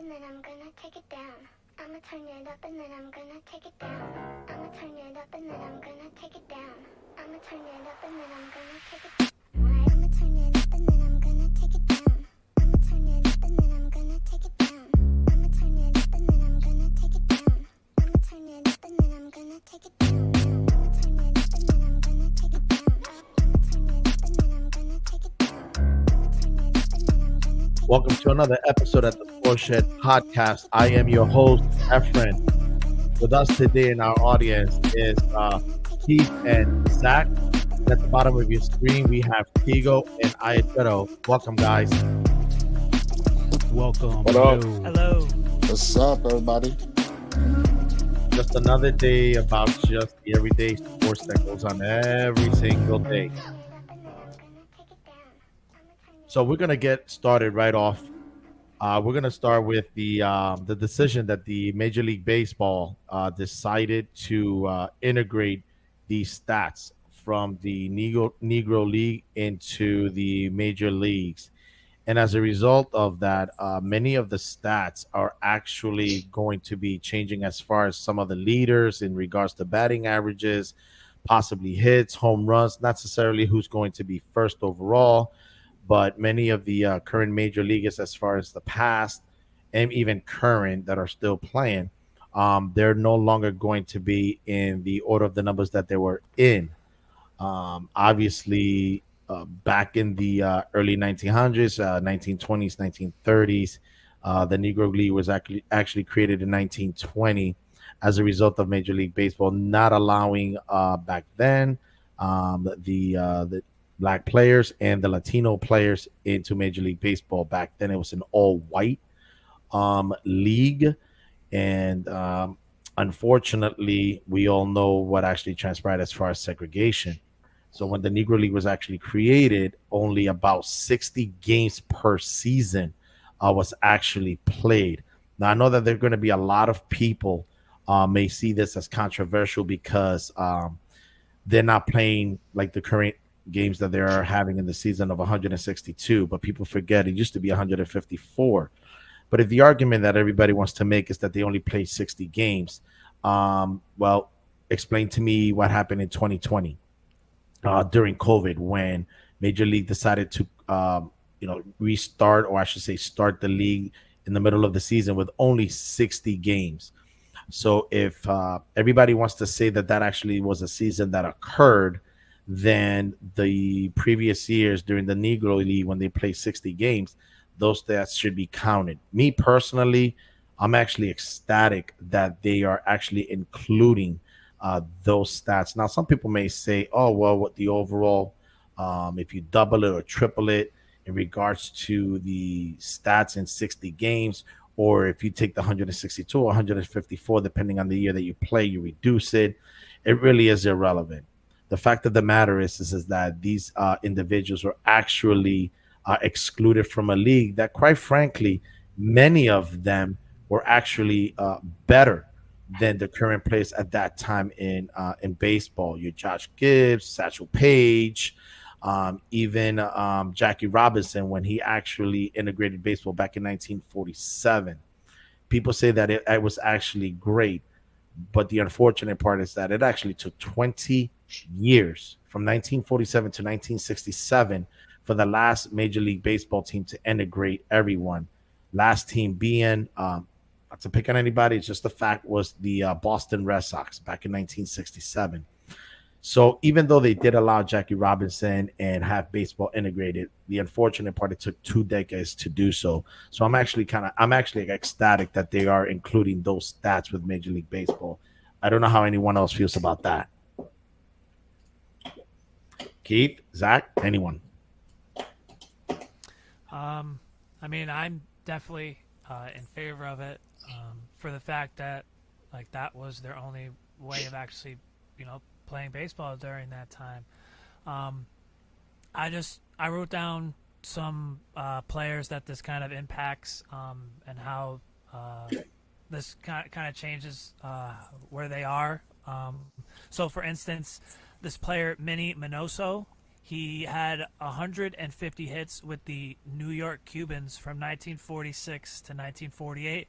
and then I'm gonna take it down. I'ma turn it up and then I'm gonna take it down. I'ma turn it up and then I'm gonna take it down. I'ma turn it up and then I'm gonna take it down. I'ma turn it up and then I'm gonna take it down. I'ma turn it up and then I'm gonna take it down. I'ma turn it up and then I'm gonna take it down. I'ma turn it up and then I'm gonna take it down. I'ma turn it up and then I'm gonna take it down. I'ma turn it up and then I'm gonna take it down. I'ma turn it up and then I'm gonna take it down. Welcome to another episode of the Bullshit Podcast. I am your host, Efren. With us today in our audience is Keith and Zach. And at the bottom of your screen, we have Tigo and Ayatero. Welcome, guys. Welcome. What up? Hello. What's up, everybody? Just another day about just the everyday sports that goes on every single day. So we're gonna get started right off. We're gonna start with the decision that the Major League Baseball decided to integrate these stats from the Negro League into the major leagues, and as a result of that, many of the stats are actually going to be changing as far as some of the leaders in regards to batting averages, possibly hits, home runs, not necessarily who's going to be first overall. But many of the current major leaguers, as far as the past and even current that are still playing, they're no longer going to be in the order of the numbers that they were in. Obviously, back in the early 1900s, 1920s, 1930s, the Negro League was actually created in 1920 as a result of Major League Baseball not allowing back then the Black players and the Latino players into Major League Baseball. Back then, it was an all-white league, and unfortunately, we all know what actually transpired as far as segregation. So when the Negro League was actually created, only about 60 games per season was actually played. Now, I know that there are going to be a lot of people may see this as controversial because they're not playing like the current games that they are having in the season of 162, but people forget it used to be 154. But if the argument that everybody wants to make is that they only play 60 games, well, explain to me what happened in 2020 during COVID when Major League decided to, restart, or I should say, start the league in the middle of the season with only 60 games. So if everybody wants to say that that actually was a season that occurred, then the previous years during the Negro League, when they play 60 games, those stats should be counted. Me personally, I'm actually ecstatic that they are actually including those stats. Now, some people may say, oh, well, what the overall, if you double it or triple it in regards to the stats in 60 games, or if you take the 162 or 154, depending on the year that you play, you reduce it, it really is irrelevant. The fact of the matter is that these individuals were actually excluded from a league that, quite frankly, many of them were actually better than the current players at that time in baseball. Your Josh Gibbs, Satchel Paige, even Jackie Robinson when he actually integrated baseball back in 1947. People say that it was actually great, but the unfortunate part is that it actually took 20 years from 1947 to 1967 for the last Major League Baseball team to integrate everyone. Last team being, not to pick on anybody, it's just the fact was the Boston Red Sox back in 1967. So even though they did allow Jackie Robinson and have baseball integrated, the unfortunate part, it took 2 decades to do so. So I'm actually ecstatic that they are including those stats with Major League Baseball. I don't know how anyone else feels about that. Keith, Zach, anyone? I mean, I'm definitely in favor of it for the fact that, like, that was their only way of actually, playing baseball during that time. I wrote down some players that this kind of impacts and how this kind of changes where they are. So, for instance, this player, Minnie Minoso, He had 150 hits with the New York Cubans from 1946 to 1948,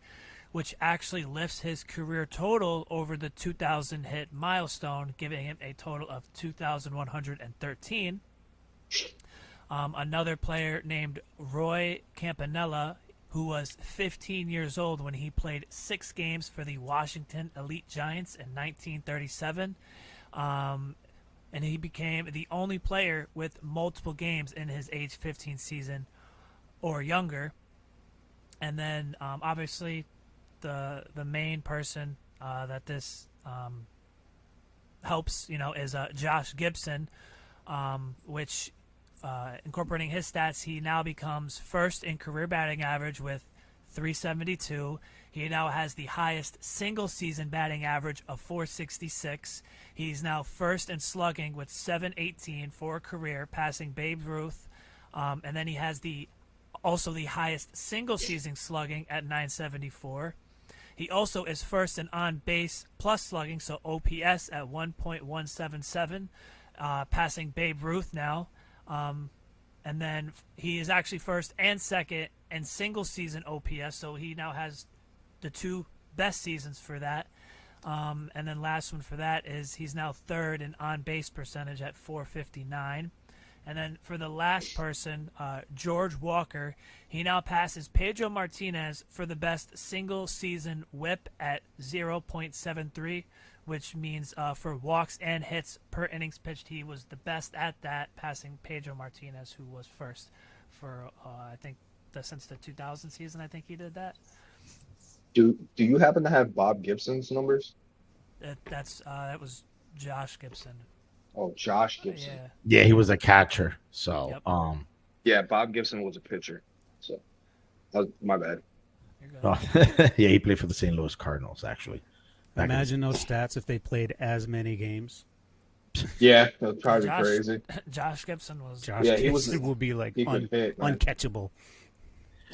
which actually lifts his career total over the 2,000 hit milestone, giving him a total of 2,113. Another player named Roy Campanella, who was 15 years old when he played 6 games for the Washington Elite Giants in 1937. And he became the only player with multiple games in his age 15 season or younger. And then obviously the main person that this helps, is Josh Gibson, which incorporating his stats, he now becomes first in career batting average with 372. He now has the highest single season batting average of 466. He's now first in slugging with 718 for a career, passing Babe Ruth. And then he has also the highest single season slugging at 974. He also is first in on base plus slugging, so OPS at 1.177, passing Babe Ruth now. And then he is actually first and second in single season OPS, so he now has the 2 best seasons for that. And then last one for that is he's now third in on base percentage at 459. And then for the last person, George Walker, he now passes Pedro Martinez for the best single season whip at 0.73, which means for walks and hits per innings pitched, he was the best at that, passing Pedro Martinez, who was first for I think since the 2000 season. I think he did that. Do you happen to have Bob Gibson's numbers? That was Josh Gibson. Oh, Josh Gibson. Yeah, he was a catcher. So, Yep. Yeah, Bob Gibson was a pitcher. So, my bad. yeah, he played for the St. Louis Cardinals, actually. Imagine those stats if they played as many games. Yeah, that would probably be crazy. Josh Gibson was. Josh Yeah, Gibson will be like he could hit, man. uncatchable.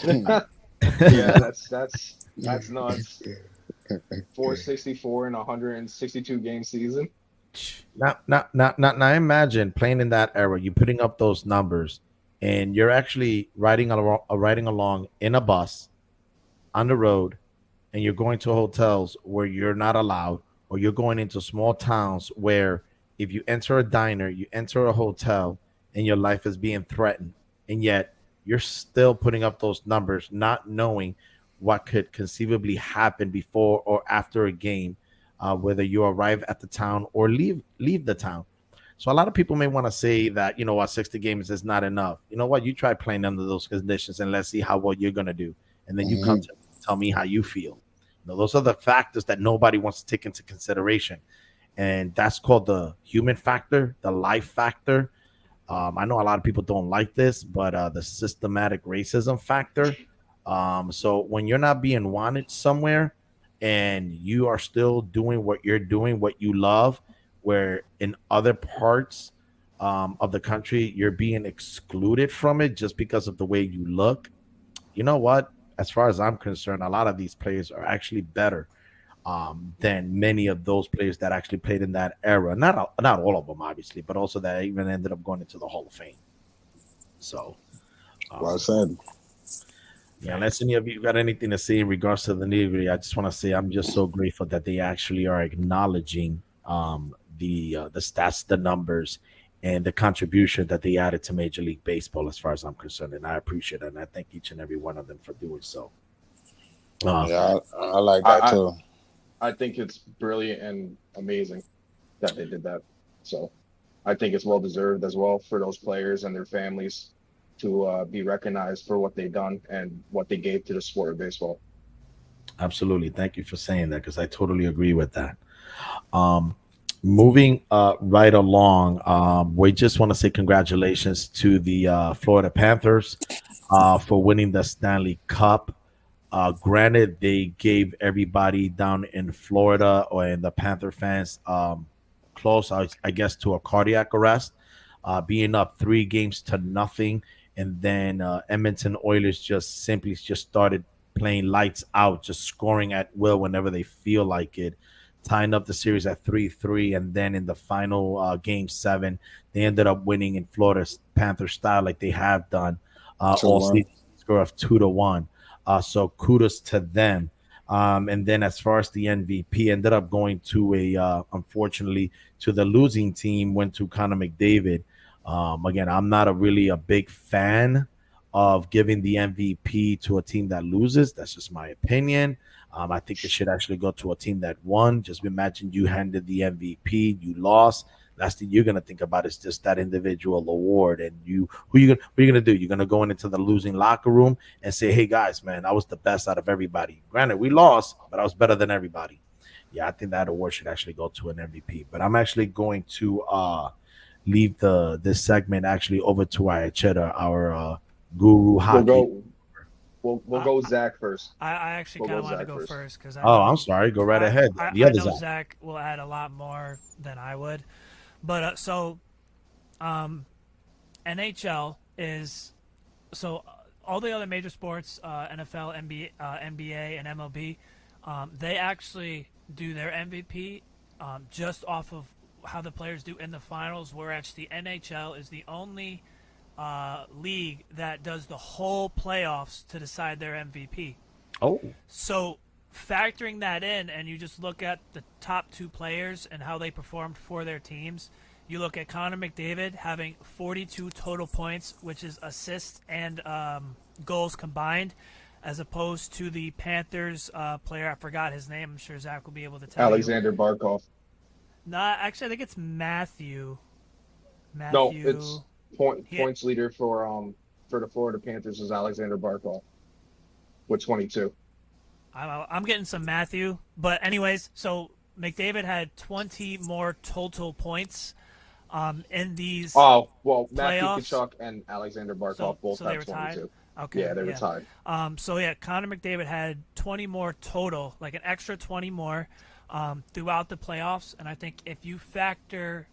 Yeah, that's nuts. 464 in a 162 game season. Now imagine playing in that era. You're putting up those numbers, and you're actually riding along in a bus on the road, and you're going to hotels where you're not allowed, or you're going into small towns where if you enter a diner, you enter a hotel, and your life is being threatened, and yet you're still putting up those numbers, not knowing what could conceivably happen before or after a game, whether you arrive at the town or leave the town. So a lot of people may want to say that, 60 games is not enough. You know what? You try playing under those conditions and let's see how well you're going to do. And then you come to tell me how you feel. Those are the factors that nobody wants to take into consideration. And that's called the human factor, the life factor. I know a lot of people don't like this, but the systematic racism factor. So when you're not being wanted somewhere and you are still doing what you're doing, what you love, where in other parts of the country, you're being excluded from it just because of the way you look. You know what? As far as I'm concerned, a lot of these players are actually better than many of those players that actually played in that era. Not all of them, obviously, but also that even ended up going into the Hall of Fame. So, Well said. yeah, unless any of you got anything to say in regards to the Negro, I just want to say I'm just so grateful that they actually are acknowledging the stats, the numbers, and the contribution that they added to Major League Baseball, as far as I'm concerned. And I appreciate it, and I thank each and every one of them for doing so. Yeah, I like that too. I think it's brilliant and amazing that they did that. So I think it's well deserved as well for those players and their families to be recognized for what they've done and what they gave to the sport of baseball. Absolutely. Thank you for saying that, because I totally agree with that. Moving right along, we just want to say congratulations to the Florida Panthers for winning the Stanley Cup. Granted, they gave everybody down in Florida or in the Panther fans close, I guess, to a cardiac arrest, being up 3-0. And then Edmonton Oilers just started playing lights out, just scoring at will whenever they feel like it, tying up the series at 3-3, and then in the final game 7, they ended up winning in Florida Panther style, like they have done all 2-1. season, score of 2-1. So kudos to them. And then as far as the MVP, ended up going to unfortunately, to the losing team, went to Connor McDavid. Again, I'm not really a big fan of giving the MVP to a team that loses. That's just my opinion. I think it should actually go to a team that won. Just imagine you handed the MVP, you lost. Last thing you're gonna think about is just that individual award, and what are you gonna do? You're gonna go into the losing locker room and say, "Hey guys, man, I was the best out of everybody. Granted, we lost, but I was better than everybody." Yeah, I think that award should actually go to an MVP. But I'm actually going to leave this segment actually over to our guru We'll hockey. go. We'll go Zach first. I actually We'll kind of go want to Zach go first. first because I'm sorry. Go right ahead. The I other know Zach. Zach will add a lot more than I would, but NHL is all the other major sports, NFL, NBA, and MLB, they actually do their MVP just off of how the players do in the finals, whereas the NHL is the only league that does the whole playoffs to decide their MVP. Oh, So factoring that in, and you just look at the top 2 players and how they performed for their teams, you look at Connor McDavid having 42 total points, which is assists and goals combined, as opposed to the Panthers player. I forgot his name. I'm sure Zach will be able to tell Alexander Barkov. you. Actually, I think it's Matthew. No, it's points leader for the Florida Panthers is Alexander Barkov with 22. I'm getting some Matthew, but anyways, so McDavid had 20 more total points in these. Oh well, Matthew playoffs. Tkachuk and Alexander Barkov both So they have were tied? 22. Okay, Yeah, they were tied. Connor McDavid had 20 more total, like an extra 20 more throughout the playoffs, and I think if you factor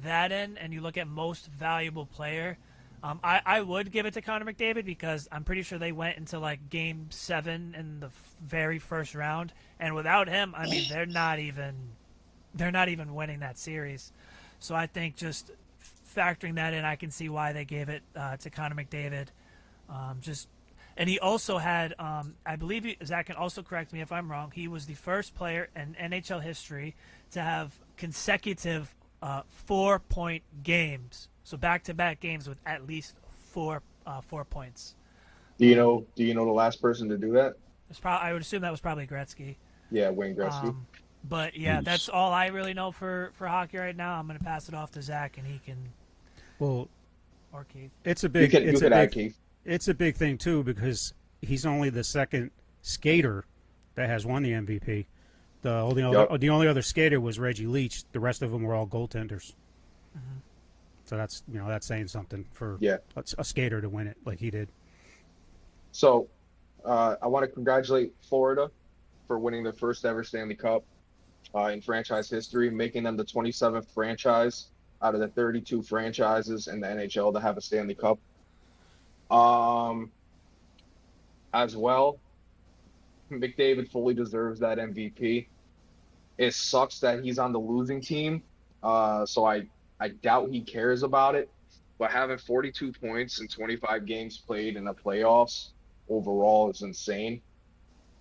that in and you look at most valuable player, I would give it to Connor McDavid because I'm pretty sure they went into like Game 7 in the very first round, and without him, I mean they're not even winning that series. So I think just factoring that in, I can see why they gave it to Connor McDavid. And he also had, I believe Zach can also correct me if I'm wrong. He was the first player in NHL history to have consecutive 4-point games, so back-to-back games with at least 4 points. Do you know the last person to do that? I would assume that was probably Gretzky. Yeah, Wayne Gretzky. But yeah, that's all I really know for hockey right now. I'm going to pass it off to Zach, and he can. Well, or Keith. it's a big. You could add Keith. It's a big thing too because he's only the second skater that has won the MVP. The only other skater was Reggie Leach. The rest of them were all goaltenders. Mm-hmm. So that's saying something for a skater to win it like he did. So, I want to congratulate Florida for winning their first ever Stanley Cup in franchise history, making them the 27th franchise out of the 32 franchises in the NHL to have a Stanley Cup. As well, McDavid fully deserves that MVP. It sucks that he's on the losing team, so I doubt he cares about it. But having 42 points in 25 games played in the playoffs overall is insane.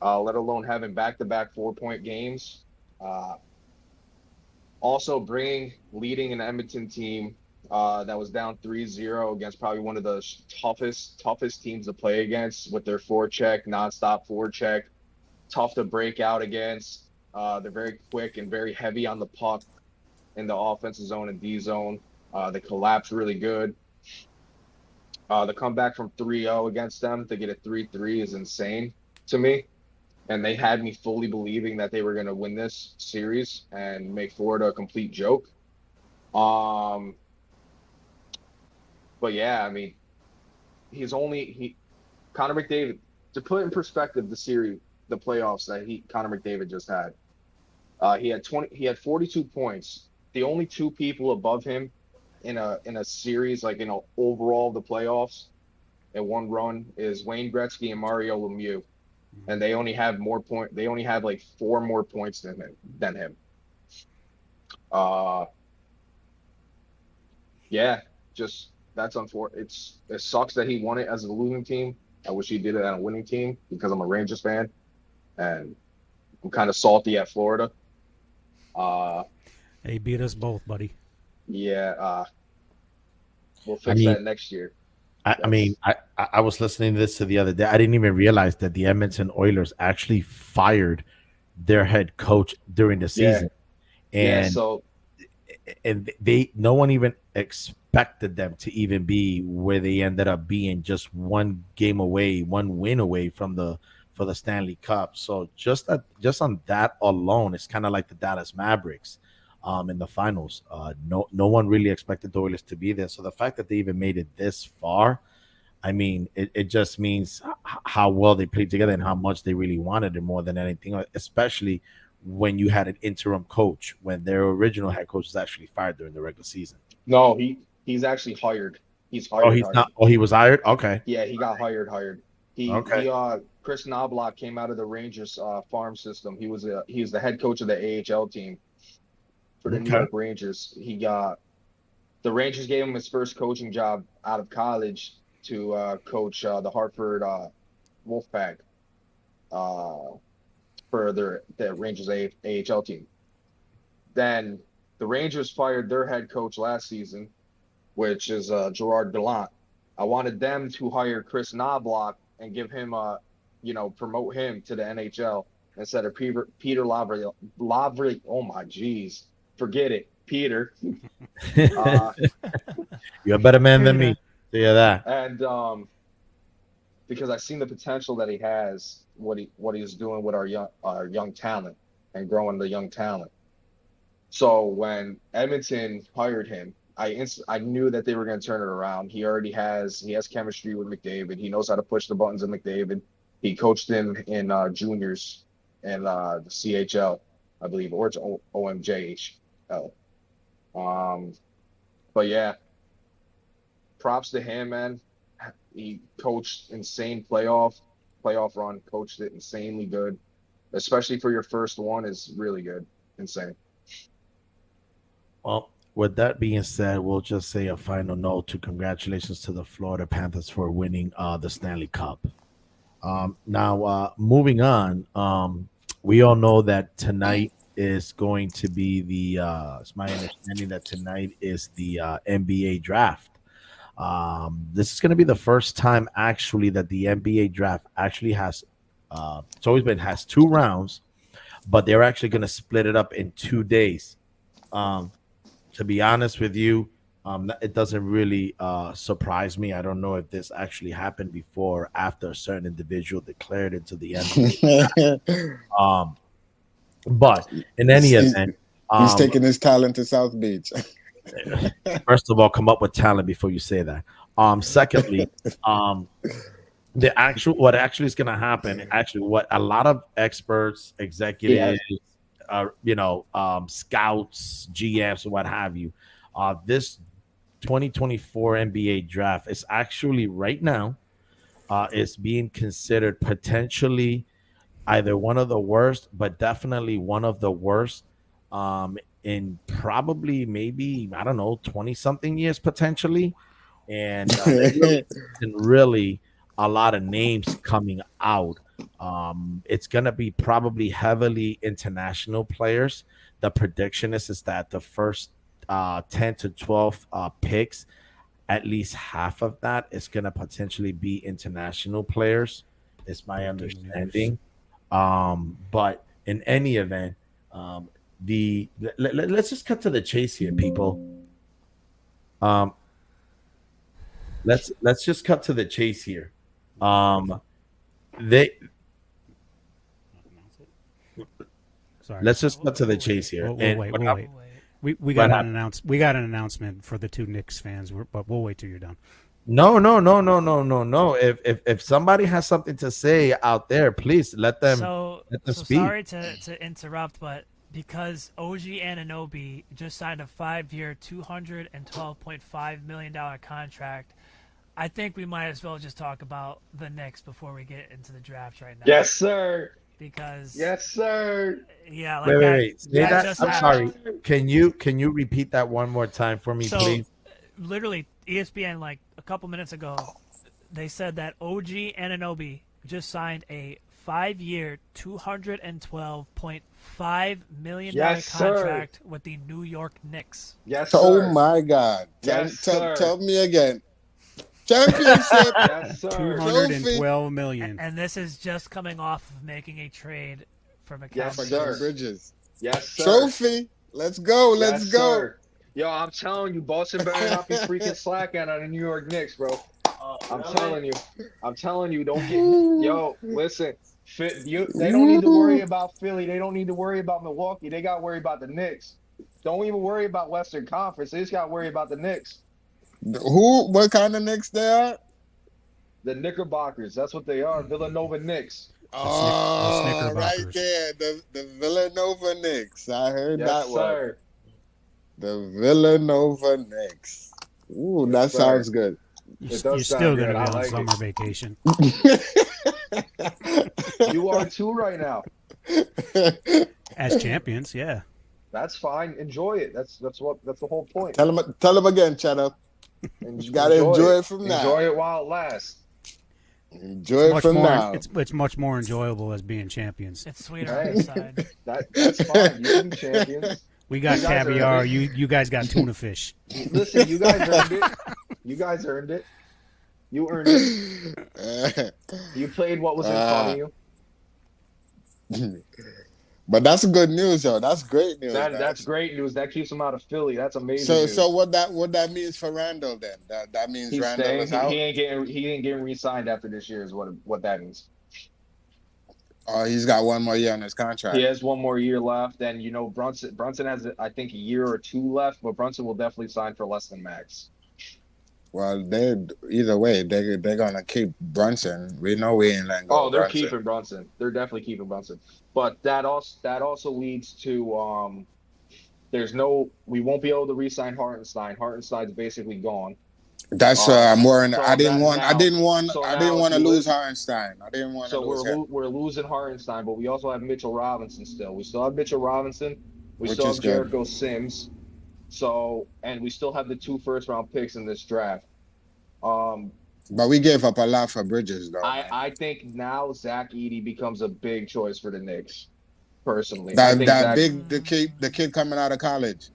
Let alone having back-to-back 4-point games. Also leading an Edmonton team that was down 3-0 against probably one of the toughest teams to play against with their forecheck, nonstop forecheck, tough to break out against. They're very quick and very heavy on the puck in the offensive zone and D zone. They collapse really good. The comeback from 3-0 against them to get a 3-3 is insane to me. And they had me fully believing that they were going to win this series and make Florida a complete joke. But yeah, I mean, Connor McDavid, to put in perspective the playoffs that Connor McDavid just had. He had 42 points. The only 2 people above him in a series, like in overall the playoffs in one run, is Wayne Gretzky and Mario Lemieux. And they only have like 4 more points than him. Uh, yeah, just that's unfortunate. It sucks that he won it as a losing team. I wish he did it on a winning team because I'm a Rangers fan and I'm kind of salty at Florida. Uh, He beat us both, buddy. yeah, we'll I fix mean, that next year. I mean, That's I was listening to this the other day. I didn't even realize that the Edmonton Oilers actually fired their head coach during the yeah, season, yeah. and So they no one even expected them to even be where they ended up being, just one game away, one win away from the for the Stanley Cup. So just on that alone, it's kind of like the Dallas Mavericks in the finals. No one really expected the Oilers to be there. So the fact that they even made it this far, I mean, it just means how well they played together and how much they really wanted it more than anything, especially when you had an interim coach when their original head coach was actually fired during the regular season. no, he's actually hired. He's Oh, hired, he's hired. not. Oh, he was hired. Okay. Yeah, he got hired. Okay. Chris Knobloch came out of the Rangers farm system. He's the head coach of the AHL team for the New Okay. York Rangers. The Rangers gave him his first coaching job out of college to coach the Hartford Wolfpack uh, for the Rangers AHL team. Then the Rangers fired their head coach last season, which is Gerard Gallant. I wanted them to hire Chris Knobloch and give him promote him to the NHL instead of Peter Lavry. Oh my geez, forget it, Peter. You're a better man than me. Yeah, that. And because I've seen the potential that he has, what he's doing with our young talent and growing the young talent. So when Edmonton hired him, I knew that they were going to turn it around. He has chemistry with McDavid. He knows how to push the buttons of McDavid. He coached him in juniors and the CHL, I believe, or it's OMJHL. But yeah, props to him, man. He coached insane playoff run, coached it insanely good, especially for your first one is really good, insane. Well, with that being said, we'll just say a final note to congratulations to the Florida Panthers for winning the Stanley Cup. Now, moving on, we all know that tonight is going to be it's my understanding that tonight is the NBA draft. This is going to be the first time actually that the NBA draft actually it's always been has 2 rounds, but they're actually going to split it up in 2 days. To be honest with you, it doesn't really surprise me. I don't know if this actually happened before or after a certain individual declared into the NBA. But in any event, he's taking his talent to South Beach. First of all, come up with talent before you say that. Secondly, what actually is going to happen, actually, what a lot of experts, executives, scouts, GMs, what have you, this 2024 NBA draft is actually right now is being considered potentially either one of the worst, but definitely one of the worst in probably maybe, I don't know, 20 something years potentially. And really a lot of names coming out. It's going to be probably heavily international players. The prediction is that the first 10 to 12 picks, at least half of that is going to potentially be international players, is my understanding. But in any event, let's just cut to the chase here, people. Let's just cut to the chase here. Let's just cut to the chase here. We'll wait. We got an announcement for the 2 Knicks fans, but we'll wait till you're done. No. If somebody has something to say out there, please let them speak. Sorry to interrupt, but because OG Anunoby just signed a 5-year, $212.5 million contract, I think we might as well just talk about the Knicks before we get into the draft right now. Yes, sir. because Yes, sir. yeah, like Wait, wait, that. wait. Say that that. just I'm happened. sorry. Can you repeat that one more time for me, So, please? literally, ESPN like a couple minutes ago, they said that OG Anunoby just signed a 5-year, $212.5 million Yes, sir. contract with the New York Knicks. Yes, Oh sir. my God! Yes, sir. Tell me again. Championship Yes, sir. 212 million. And this is just coming off of making a trade for Mikal Yes, for Bridges. sir. John Bridges. Yes, sir. Trophy. Let's go. Let's Yes, go. sir. Yo, I'm telling you, Boston better not be freaking slacking on the New York Knicks, bro. I'm telling you. Don't get. Yo, listen. They don't need to worry about Philly. They don't need to worry about Milwaukee. They got to worry about the Knicks. Don't even worry about Western Conference. They just got to worry about the Knicks. Who? What kind of Knicks they are? The Knickerbockers. That's what they are. Villanova Knicks. Oh, right Knickerbockers. there, the Villanova Knicks. I heard Yes, that one. sir. The Villanova Knicks. Ooh, Yes, that sir. sounds good. It does You're sound still good. going to I be on like summer it. vacation. You are too right now. As champions, yeah. That's fine. Enjoy it. That's the whole point. Tell them again, Cheddar. You gotta enjoy it from now. Enjoy it while it lasts. Enjoy it from now. It's much more enjoyable as being champions. It's sweeter on the side. That's fine. You can be champions. We got You guys caviar. earned it. You guys got tuna fish. Listen, you guys earned it. You guys earned it. You earned it. You played what was in front of you. But that's good news, though. That's great news. That's great news. That keeps him out of Philly. That's amazing. news. So what that means for Randall then? That means He's Randall staying. is out. He ain't getting re-signed after this year. Is what that means. Oh, he's got one more year on his contract. He has one more year left, and Brunson has I think a year or two left, but Brunson will definitely sign for less than max. Well, either way, they're gonna keep Brunson. We know we ain't letting go. Oh, they're Brunson. keeping Brunson. They're definitely keeping Brunson. But that also leads to we won't be able to re-sign Hartenstein. Hartenstein's basically gone. That's I'm worrying. So I didn't want so to lose Hartenstein. I didn't want to So lose him. we're losing Hartenstein, but we also have Mitchell Robinson still. We still have Mitchell Robinson. We Which still is have good. Jericho Sims. So, and we still have the 2 first-round picks in this draft. But we gave up a lot for Bridges, though. man. I think now Zach Edey becomes a big choice for the Knicks. Personally, I think the kid coming out of college.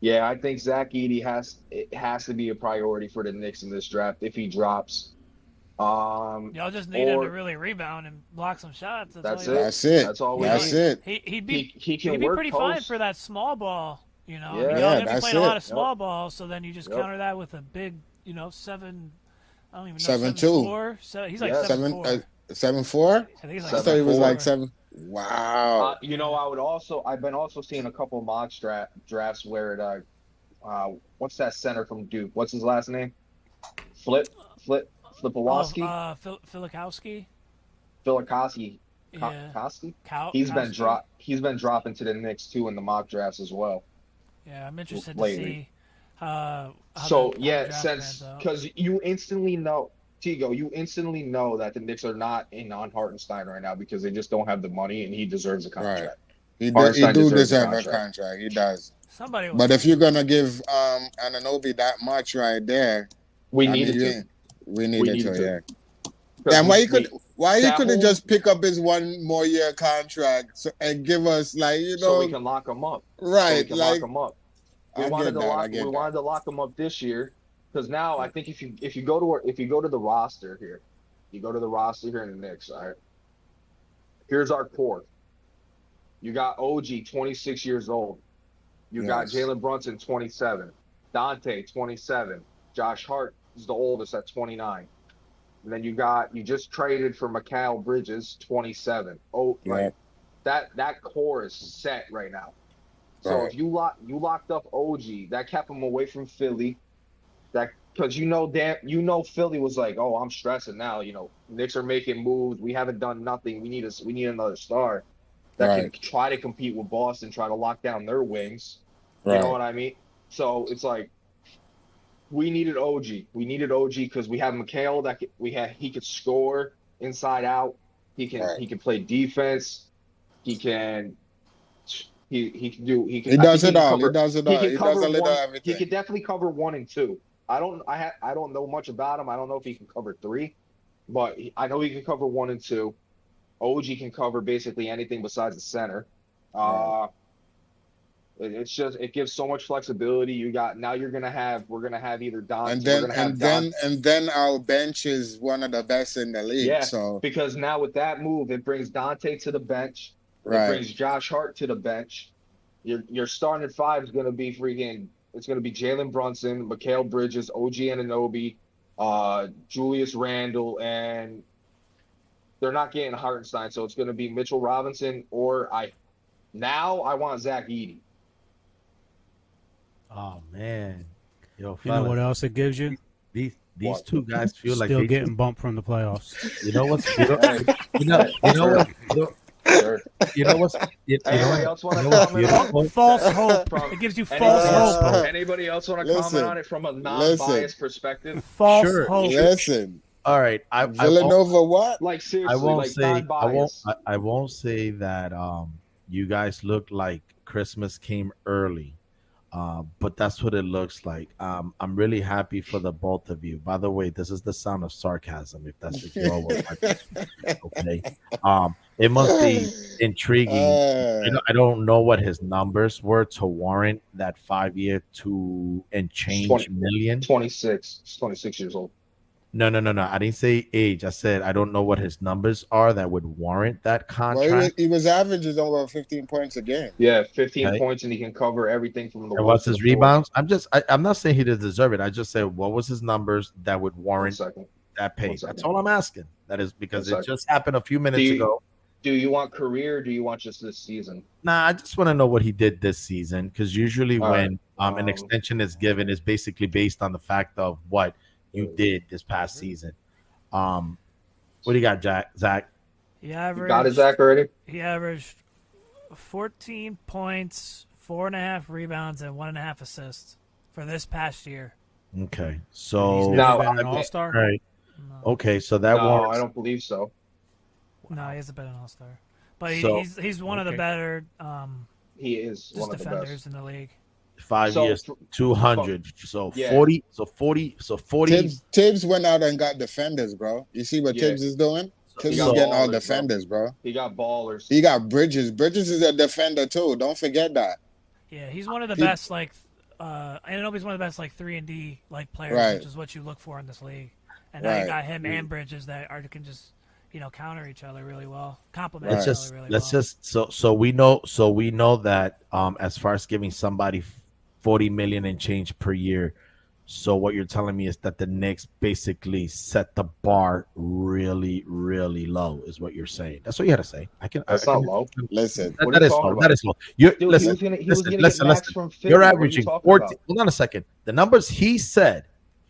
Yeah, I think Zach Edey has to be a priority for the Knicks in this draft if he drops. Y'all just need him to really rebound and block some shots. That's all it. That's it. That's all we That's need. it. He'd He can be work pretty post. fine for that small ball. You know, Yeah. y'all Yeah, gonna be that's playing a lot it. of small ball, so then you just Yep. counter that with a big, 7. I don't even know. 7'2". 7'4". So he's like Yeah. 7'4". 7'4". I think he's I like thought he was 7'4". like 7. Wow. I've been also seeing a couple of mock drafts where what's that center from Duke? What's his last name? Flipowski? Filikowski. Filikowski. Yeah. Koski? He's He's been dropping to the Knicks too in the mock drafts as well. Yeah, I'm interested lately. to see how So the yeah, draft since pans out. because you instantly know that the Knicks are not in on Hartenstein right now because they just don't have the money and he deserves a contract. Right. He Hartenstein do deserves a deserve a contract. contract. He does. Somebody will But if say you're gonna give Anunoby that much right there, We I needed mean, to. we needed needed to. to. Yeah. 'Cause And why he that couldn't whole- just pick up his one more year contract and give us so we can lock him up. right? So we can Like lock him up. We I wanted get to that. lock. I get We that. wanted to lock him up this year because now I think if you go to the roster here, you go to the roster here in the Knicks. All right. Here's our core. You got OG, 26 years old. You got Yes. Jalen Brunson, 27. Dante, 27. Josh Hart is the oldest at 29. And then you just traded for Mikal Bridges, 27. Oh, Yeah. like that core is set right now. So Right. if you locked up OG, that kept him away from Philly. That because Philly was like, oh, I'm stressing now. Knicks are making moves. We haven't done nothing. We need another star that can try to compete with Boston, try to lock down their wings. You know what I mean? So it's like we needed OG. We needed OG because we have Mikal he could score inside out. He can play defense. He can. He can do. He can. He I think does he it can all. He cover. does it He all. can He does cover a little one. He everything. can definitely cover 1 and 2. I don't know much about him. I don't know if he can cover 3, but I know he can cover 1 and 2. OG can cover basically anything besides the center. Right. It's just it gives so much flexibility. You got now. We're gonna have either And Dante. We're then gonna have and Don. then and then our bench is one of the best in the league. Yeah, So because now with that move, it brings Dante to the bench. It right. brings Josh Hart to the bench. Your starting five is gonna be freaking. It's gonna be Jalen Brunson, Mikal Bridges, OG Anunoby, Julius Randle, and they're not getting Hartenstein, so it's gonna be Mitchell Robinson or I. Now I want Zach Edey. Oh man, yo, You know what fellas, else it gives you? these What? two guys feel like Still they getting bumped from the playoffs. you know what's Hey, you know sure, what sure. you know what's Anybody else want to what's comment on it? beautiful? False hope. From It gives you anybody false else, hope. anybody else want to comment Listen, on it from a listen, non-biased perspective? False Sure, hope. listen. All right, I won't Villanova, what? Like I seriously, won't like say non-biased. I won't say that you guys look like Christmas came early. But that's what it looks like. I'm really happy for the both of you. By the way, this is the sound of sarcasm, if that's what you all were watching. Okay. It must be intriguing. I don't know what his numbers were to warrant that 5 year to and He's change million. 26. He's 26 years old. No. I didn't say age. I said I don't know what his numbers are that would warrant that Well, contract. he was averaging over 15 points a game. Yeah, 15 Okay. points, and he can cover everything from the And one what's to the his four. rebounds? I'm not saying he didn't deserve it. I just said what was his numbers that would 1 warrant second. that pay. 1 second. That's all I'm asking. That is because 1 it second. just happened a few minutes ago. Do you want career? Or do you want just this season? Nah, I just want to know what he did this season because usually All when right. an extension is given, is basically based on the fact of what you did this past season. What do you got, Zach? He You got it, averaged. Zach, already? He averaged 14 points, 4.5 rebounds, and 1.5 assists for this past year. Okay, He's so never Now, been an I- all-star. right. No, Okay, so that No, warrants. I don't believe so. no, he hasn't been an all-star, but So- he's one of the Okay. better He is just one of the defenders best. in the league. 5 So, years, 200. So Yeah. 40. So 40. So 40. Tibbs went out and got defenders, bro. You see what Yeah. Tibbs is doing? Tibbs got is getting all ballers, bro. defenders, bro. He got ballers. He got Bridges. Bridges is a defender too. Don't forget that. Yeah, he's one of the He- best. Like, I know he's one of the best like 3-and-D like players, Right. which is what you look for in this league. And now you Right. got him and Bridges that can just counter each other really well, complement let's each just other really let's well. just so we know that as far as giving somebody 40 million and change per year, so what you're telling me is that the Knicks basically set the bar really really low is what you're saying. That's what you had to say. That's not low. Listen, What are that you is talking low. about? That is low. You're Dude, listen, he was gonna listen, get listen, max listen. from Philly. You're What are you averaging talking 14. about? Hold on a second. The numbers he said: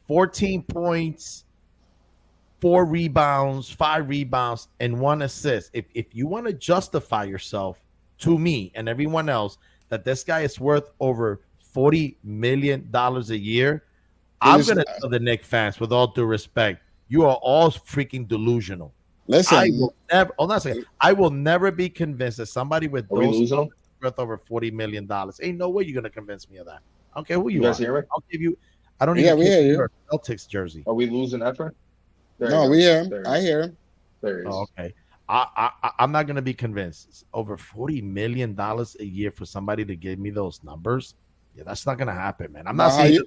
14 points, 4 rebounds, 5 rebounds, and 1 assist. If you want to justify yourself to me and everyone else that this guy is worth over $40 million a year, I'm was- gonna tell the Knicks fans, with all due respect, you are all freaking delusional. listen. I will never. Hold on a second. I will never be convinced that somebody with Are we those losing him? worth over $40 million. Ain't no way you're gonna convince me of that. I don't care who you, You guys are. hear me? I'll give you. I don't Yeah, even we care hear if you. you're a Celtics jersey. Are we losing effort? There you No, go. we hear him. There I he is. hear him. There he is. Oh, okay. I'm not gonna be convinced. It's over $40 million a year for somebody to give me those numbers. Yeah, that's not gonna happen, man. I'm not Now, saying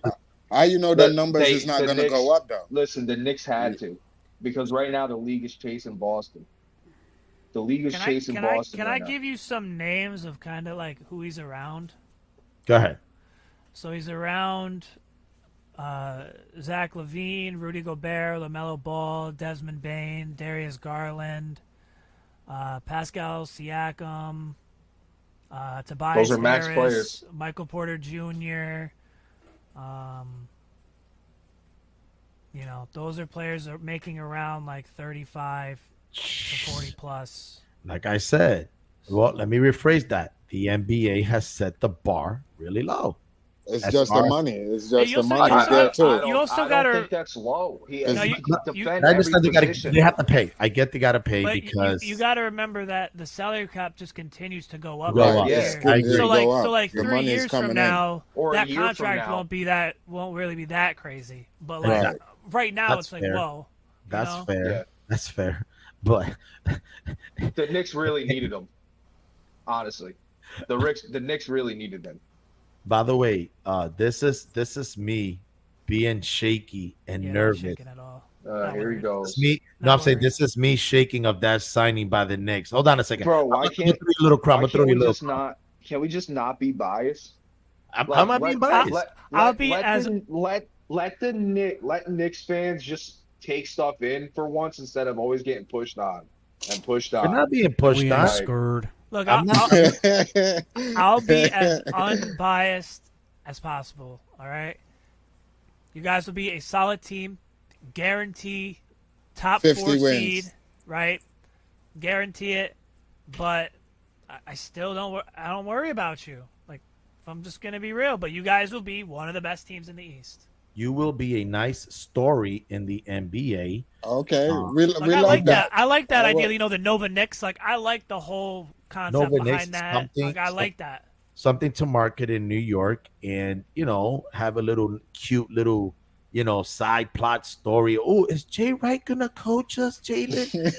how you know the But numbers is not the going to Knicks- go up though? Listen, the Knicks had to, because right now the league is chasing Boston. The league is chasing Boston. Can right I now. give you some names of kind of like who he's around? Go ahead. So he's around Zach LaVine, Rudy Gobert, LaMelo Ball, Desmond Bain, Darius Garland, Pascal Siakam, Tobias Those are max Harris, players. Michael Porter Jr. Those are players that are making around like 35 to 40 plus. Like I said, well, let me rephrase that. The NBA has set the bar really low. It's As just far the as- money. It's Hey, just you the also- money you is there also- too. you also I don't gotta- think that's low. He No, he you- can defend I every understand position. they have to pay. I get they got to pay But because you got to remember that the salary cap just continues to go up. Go every up. year. Yes, I agree. So Go like up. The 3 money is years from coming in. now, Or a that year from contract now. won't really be that crazy. But like Right. right now, That's it's like fair. whoa. you that's know? fair. Yeah. That's fair. But The Knicks really needed him. Honestly, the Knicks really needed them. by the way, this is me being shaky and Yeah, not nervous. shaking at all. Not Here he worried. goes. It's me. No, Not I'm saying worried. this is me shaking of that signing by the Knicks. Hold on a second. Bro, I'm why gonna can't throw you a little crumb. I'm why gonna throw can't you we a little. just not? Can we just not be biased? I'm Like, not being biased. I'll be as- let Knicks fans just take stuff in for once instead of always getting pushed on and pushed We're on. not being pushed We on. ain't scared. Look, I'm not- I'll be as unbiased as possible. All right. You guys will be a solid team. Guarantee top 50 4 wins. seed. Right. Guarantee it. But I still don't. I don't worry about you. Like, if I'm just gonna be real. But you guys will be one of the best teams in the East. You will be a nice story in the NBA. Okay, we Like, we I love like that. I like that I idea. will- You know, the Nova Knicks. Like, I like the whole concept Nova Knicks, behind that. something- Like, I like that. Something to market in New York, and have a little cute little side plot story. Oh, is Jay Wright gonna coach us, Jalen?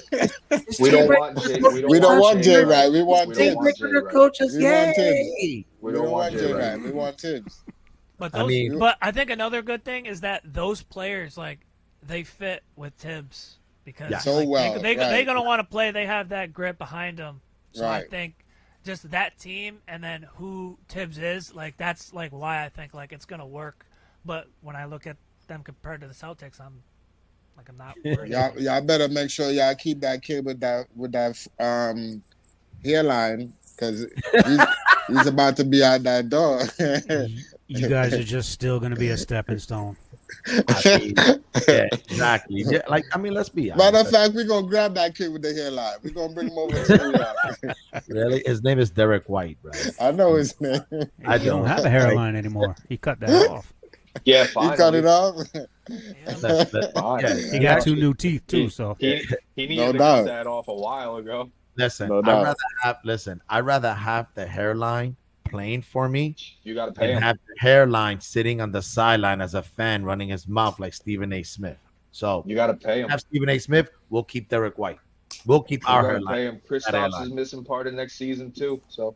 Is We Jay don't Wright want Jay. gonna We We don't want want Jay Wright. We want We Jay don't Tibbs. Wright want Jay gonna Wright. coach us? We want Tibbs. Yay! We don't want Jay Wright. We want Tibbs. But I those, mean- but I think another good thing is that those players, like, they fit with Tibbs because Yeah. So like, well, they're right. gonna want to play. They have that grip behind them. So I Right. think just that team and then who Tibbs is, like, that's like why I think like it's gonna work. But when I look at them compared to the Celtics, I'm not worried. Y'all better make sure y'all keep that kid with that hairline because he's about to be out that door. You guys are just still going to be a stepping stone. I mean, yeah, exactly. Yeah, let's be honest. Matter of fact, we're gonna grab that kid with the hairline. We're gonna bring him over to New York. Really, his name is Derek White, right? I know his name. I He don't have a hairline anymore. He cut that off. Yeah, He fine. cut it off. Fine. Yeah, He got 2 new teeth too. So He needed No to doubt. cut that off a while ago. Listen, No doubt. I'd rather have the hairline playing for me You got to pay and him. have the hairline sitting on the sideline as a fan running his mouth like Stephen A. Smith. So You got to pay him. have Stephen A. Smith. We'll keep Derek White. We'll keep our You got to hairline. pay him. Chris That Stops hairline. is missing part of next season too. So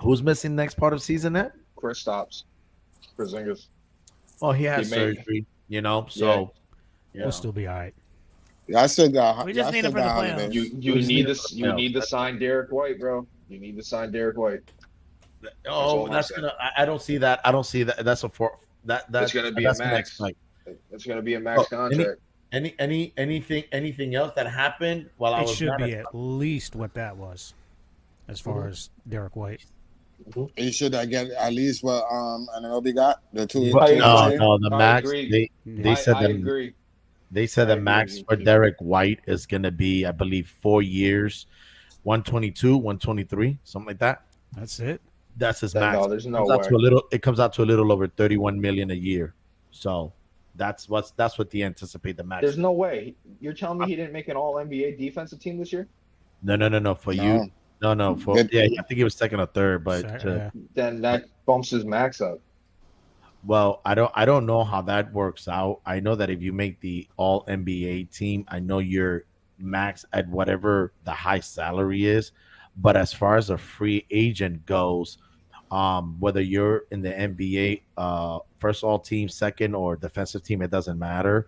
Who's missing next part of season? Net? Chris Stops. Porzingis. Oh, he had He made- surgery. So Yeah. we'll still be all right. Y'all still got. We just y'all need still him for the got playoffs. holidays. You need to sign Derek White, bro. You need to sign Derek White. Oh, all I'm that's saying. gonna. I don't see that. I don't see that. That's a four. That's gonna be that's a the max. next fight. It's going to be a max Oh, contract. Anything else that happened while I It was should gone? be at least what that was, as far as Derek White. He should get at least what Ananobi got the two. Right. two- No, Yeah. no, the I max. agree. They said I the agree. they said I the max agree. for Derek White is gonna be, I believe, 4 years, 122, 123, something like that. That's it. That's his No, max. there's no Comes out way. to a little. It comes out to a little over 31 million a year. So that's what they anticipate the max. There's no way. You're telling me he didn't make an All NBA defensive team this year? No. For No. you, no. For Good. I think he was second or third, but Yeah. Then that bumps his max up. well, I don't know how that works out. I know that if you make the All NBA team, I know you're max at whatever the high salary is. But as far as a free agent goes, whether you're in the NBA, first all team, second or defensive team, it doesn't matter.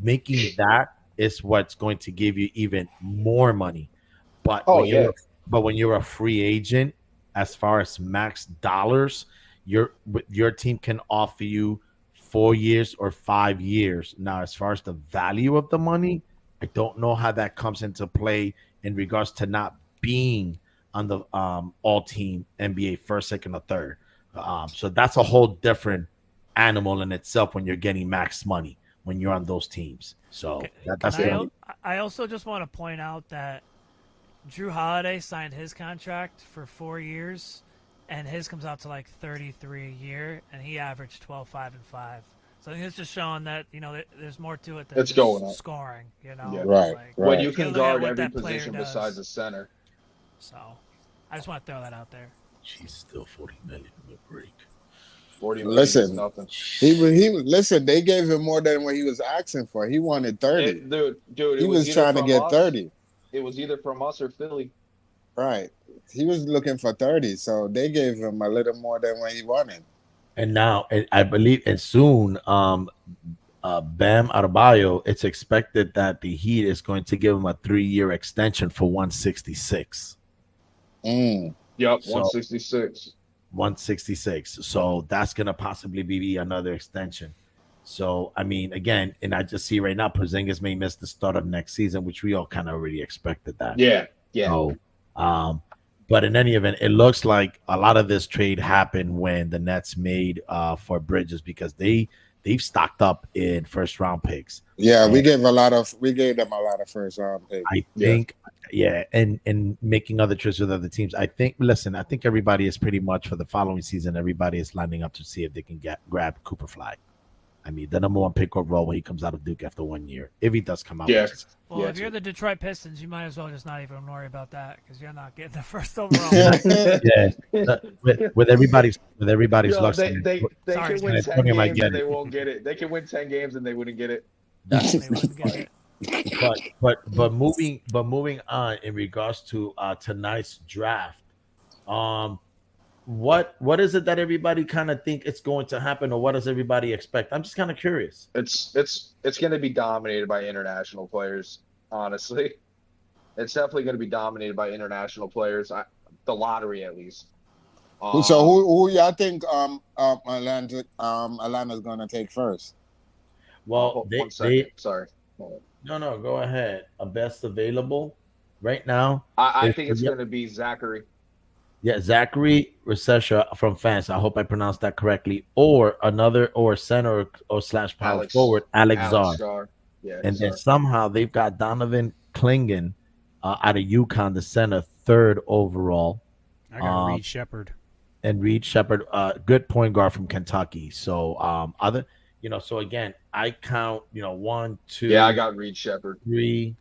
Making that is what's going to give you even more money. But Oh, when you're a free agent, as far as max dollars, your team can offer you 4 years or 5 years. Now, as far as the value of the money, I don't know how that comes into play in regards to not being on the all team NBA first, second, or third. So that's a whole different animal in itself when you're getting max money when you're on those teams. So that's I also just want to point out that Drew Holiday signed his contract for 4 years, and his comes out to like 33 a year, and he averaged 12, 5, and 5. So I think it's just showing that there's more to it than It's just going up. scoring. Yeah. Right, Like, When right. you gotta can look at guard what every that player position does. besides the center. So I just want to throw that out there. She's still 40 million. Give me a break. 40 million is Listen, nothing. listen. They gave him more than what he was asking for. He wanted 30. Dude, He it was either trying to from get us. 30. It was either from us or Philly. Right. He was looking for 30, so they gave him a little more than what he wanted. And now, I believe, and soon, Bam Adebayo, it's expected that the Heat is going to give him a 3-year extension for 166. Mm. Yep, So- 166. 166. So that's gonna possibly be another extension. So I mean, again, and I just see right now, Porzingis may miss the start of next season, which we all kind of already expected that. Yeah. So, but in any event, it looks like a lot of this trade happened when the Nets made for Bridges because they've stocked up in first round picks. Yeah, we And gave them a lot of first round picks. I think, and making other trips with other teams. I think everybody is pretty much for the following season. Everybody is lining up to see if they can grab Cooper Flag. I mean, the number one pick overall when he comes out of Duke after 1 year, if he does come out. Yeah. Well, Yeah, if you're too. the Detroit Pistons, you might as well just not even worry about that because you're not getting the first overall. With everybody's Yo, luck. they Sorry, can win guys. 10 Antonio might games get and they it. won't get it. They can win 10 games and they wouldn't get it. They wouldn't get it. But moving on in regards to tonight's draft, what is it that everybody kind of think it's going to happen, or what does everybody expect? I'm just kind of curious. It's going to be dominated by international players. Honestly, it's definitely going to be dominated by international players. The lottery, at least. So who y'all think Atlanta's gonna take first? Well, one second. Sorry. no, go ahead. A best available right now. I think it's going to be Zachary. Yeah, Zachary Recesha from France. I hope I pronounced that correctly. Or center or slash power forward, Alex Zar. Yeah, And Zar. then somehow they've got Donovan Klingen out of UConn, the center, 3rd overall. I got Reed Shepherd. And Reed Shepherd, good point guard from Kentucky. So so again, I count, 1, 2. Yeah, I got Reed Shepherd. 3.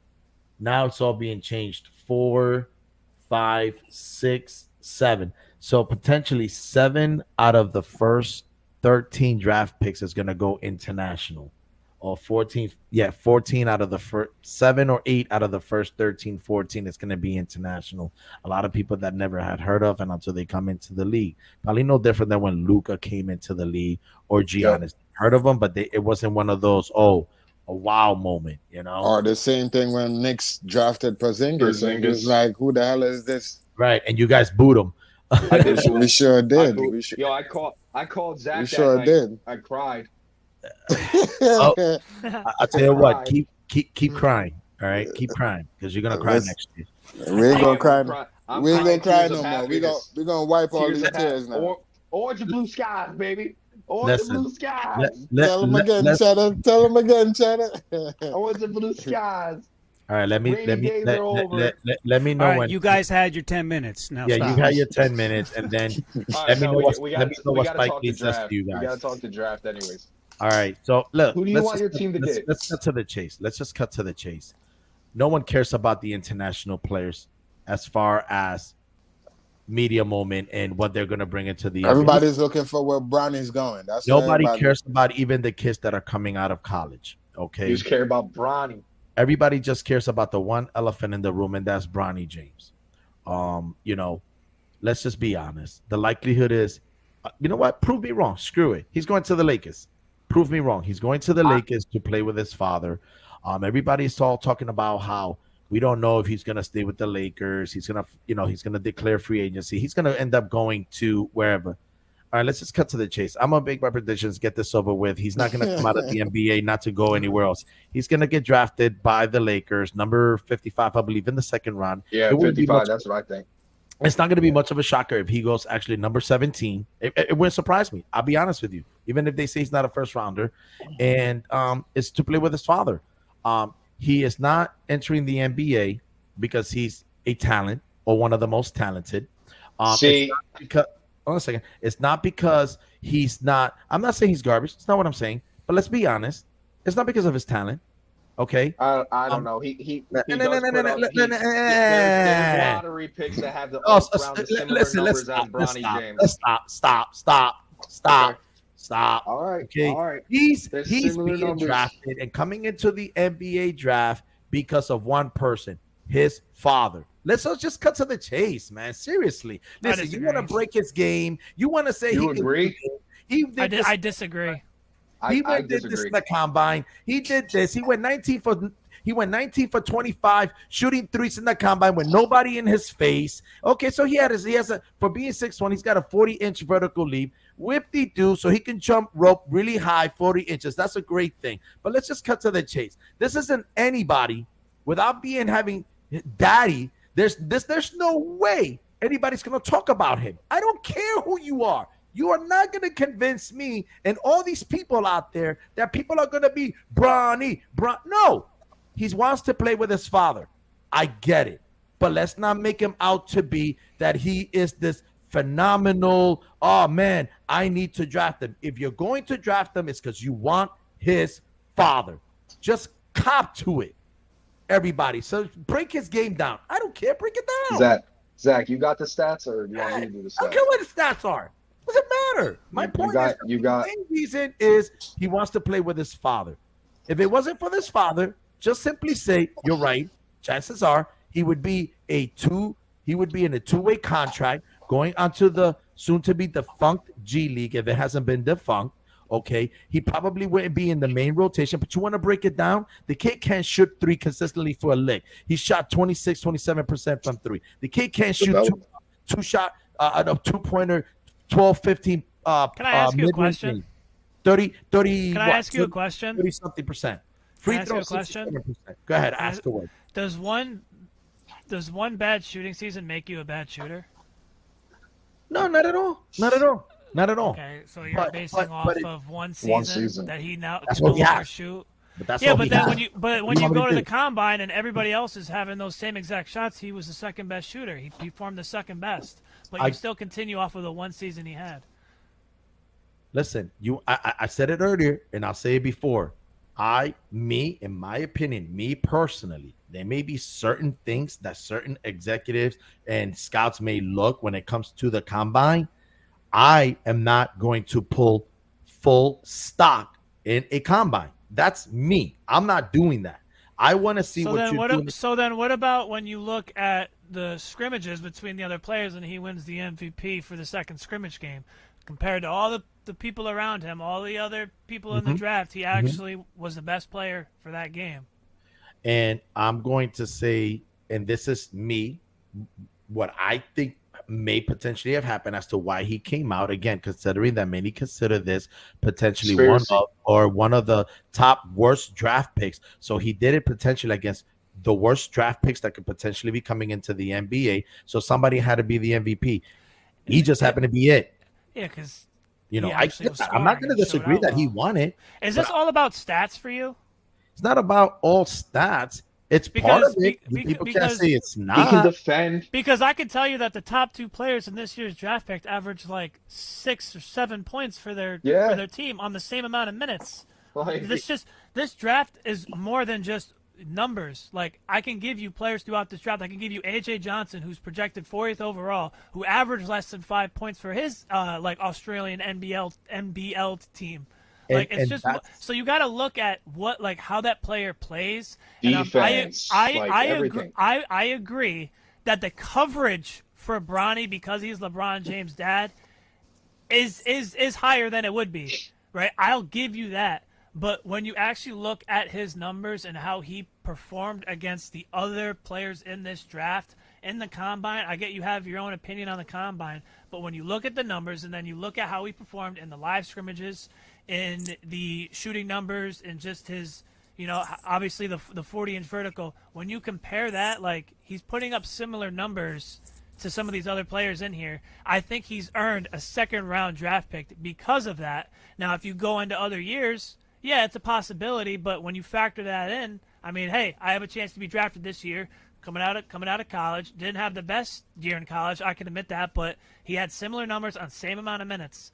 Now it's all being changed. 4, 5, 6, 7. So potentially 7 out of the first 13 draft picks is going to go international. Or 14 out of the first 7 or 8 out of the first 13, 14 is going to be international. A lot of people that never had heard of, and until they come into the league, probably no different than when Luka came into the league or Giannis. Heard of them, but it wasn't one of those a wow moment, Or the same thing when Knicks drafted Porzingis. It was like, who the hell is this? Right, and you guys booed him. I did. We sure did. I called Zach. We sure did. I cried. I'll tell you what, keep crying. All right, keep crying because you're gonna cry next year. We ain't gonna cry. We ain't gonna cry no more. Happiness. We gonna wipe all Tears these of tears now. Orange and blue skies, baby. Orange and blue skies. Tell them again, Cheddar. Tell them again, Cheddar. Orange and blue skies. All right, let me know All right, when you guys had your 10 minutes. Now you stop. had your 10 minutes, and then let me know what Spike Lee says to you guys. We gotta talk the draft, anyways. All right, so look, who do you want your team to get? Let's cut to the chase. Let's just cut to the chase. No one cares about the international players as far as media moment and what they're going to bring into the. Everybody's looking for where Bronny's going. That's nobody cares about even the kids that are coming out of college. Okay, you just care about Bronny. Everybody just cares about the one elephant in the room, and that's Bronny James. Let's just be honest. The likelihood is, you know what? Prove me wrong. Screw it. He's going to the Lakers. Prove me wrong. He's going to the Lakers to play with his father. Everybody's all talking about how we don't know if he's going to stay with the Lakers. He's going to declare free agency. He's going to end up going to wherever. All right, let's just cut to the chase. I'm going to make my predictions, get this over with. He's not going to come out of the NBA, not to go anywhere else. He's going to get drafted by the Lakers, number 55, I believe, in the second round. Yeah, 55, that's what I think. It's not going to be much of a shocker if he goes actually number 17. It wouldn't surprise me. I'll be honest with you. Even if they say he's not a first rounder, and it's to play with his father. He is not entering the NBA because he's a talent or one of the most talented. hold on a second. It's not because he's not. I'm not saying he's garbage. It's not what I'm saying. But let's be honest. It's not because of his talent. Okay. I don't know. He does put up. There's lottery picks that have the around the similar numbers as Bronny James. Stop. Stop. All right. Okay. All right. He's similar being numbers. drafted and coming into the NBA draft because of one person, his father. Let's just cut to the chase, man. Seriously. Listen, you want to break his game. You want to say You agree? I disagree. He did this in the combine. He did this. He went 19 for 25 shooting threes in the combine with nobody in his face. Okay, so he has a for being 6'1", he's got a 40-inch vertical leap. Whip-de-doo, so he can jump rope really high, 40 inches. That's a great thing. But let's just cut to the chase. This isn't anybody without having daddy. There's no way anybody's gonna talk about him. I don't care who you are. You are not going to convince me and all these people out there that people are going to be Bronny. No, he wants to play with his father. I get it. But let's not make him out to be that he is this phenomenal, oh, man, I need to draft him. If you're going to draft him, it's because you want his father. Just cop to it, everybody. So break his game down. I don't care. Break it down. Zach, you got the stats, or do you want me to do the stats? I don't care what the stats are. Doesn't matter. My point is the main reason is he wants to play with his father. If it wasn't for his father, just simply say, you're right. Chances are he would be in a two-way contract going onto the soon-to-be defunct G League if it hasn't been defunct. Okay, he probably wouldn't be in the main rotation, but you want to break it down? The kid can't shoot three consistently for a lick. He shot 27% from three. The kid can't shoot two-pointer, 12, 15. Can I ask you a question? 30. Can I ask you a question? 30-something percent. Free throw, 67%. Go ahead, ask away. Does one bad shooting season make you a bad shooter? No, not at all. Not at all. Not at all. Okay, so you're basing off of one season that he now that's can no what he longer has. shoot. But that's yeah, but then when you go to the combine and everybody else is having those same exact shots, he was the second best shooter. He performed the second best. But you still continue off of the one season he had. Listen, I said it earlier, and I'll say it before. In my opinion, me personally, there may be certain things that certain executives and scouts may look when it comes to the combine. I am not going to pull full stock in a combine. That's me. I'm not doing that. I want to see so what then you're doing. So then what about when you look at the scrimmages between the other players and he wins the MVP for the second scrimmage game compared to all the people around him, all the other people in the draft, he actually was the best player for that game. And I'm going to say, and this is me, what I think may potentially have happened as to why he came out, again, considering that many consider this potentially one of the top worst draft picks. So he did it potentially against the worst draft picks that could potentially be coming into the NBA. So somebody had to be the MVP. He just happened to be it. Yeah, because I'm not going to disagree that he won it. Is this all about stats for you? It's not about all stats. It's part of it. People can't say it's not. He can defend. Because I can tell you that the top two players in this year's draft pick averaged like 6 or 7 points for their team on the same amount of minutes. This draft is more than just numbers. Like, I can give you players throughout this draft. I can give you AJ Johnson, who's projected 40th overall, who averaged less than 5 points for his Australian NBL team. Like, so you got to look at how that player plays. Defense, everything. I agree that the coverage for Bronny, because he's LeBron James' dad, is higher than it would be, right? I'll give you that. But when you actually look at his numbers and how he performed against the other players in this draft, in the combine, I get you have your own opinion on the combine, but when you look at the numbers and then you look at how he performed in the live scrimmages, in the shooting numbers, and just his, obviously the 40-inch vertical, when you compare that, like, he's putting up similar numbers to some of these other players in here. I think he's earned a second-round draft pick because of that. Now, if you go into other years, yeah, it's a possibility, but when you factor that in, I mean, hey, I have a chance to be drafted this year. coming out of college. Didn't have the best year in college, I can admit that, but he had similar numbers on same amount of minutes.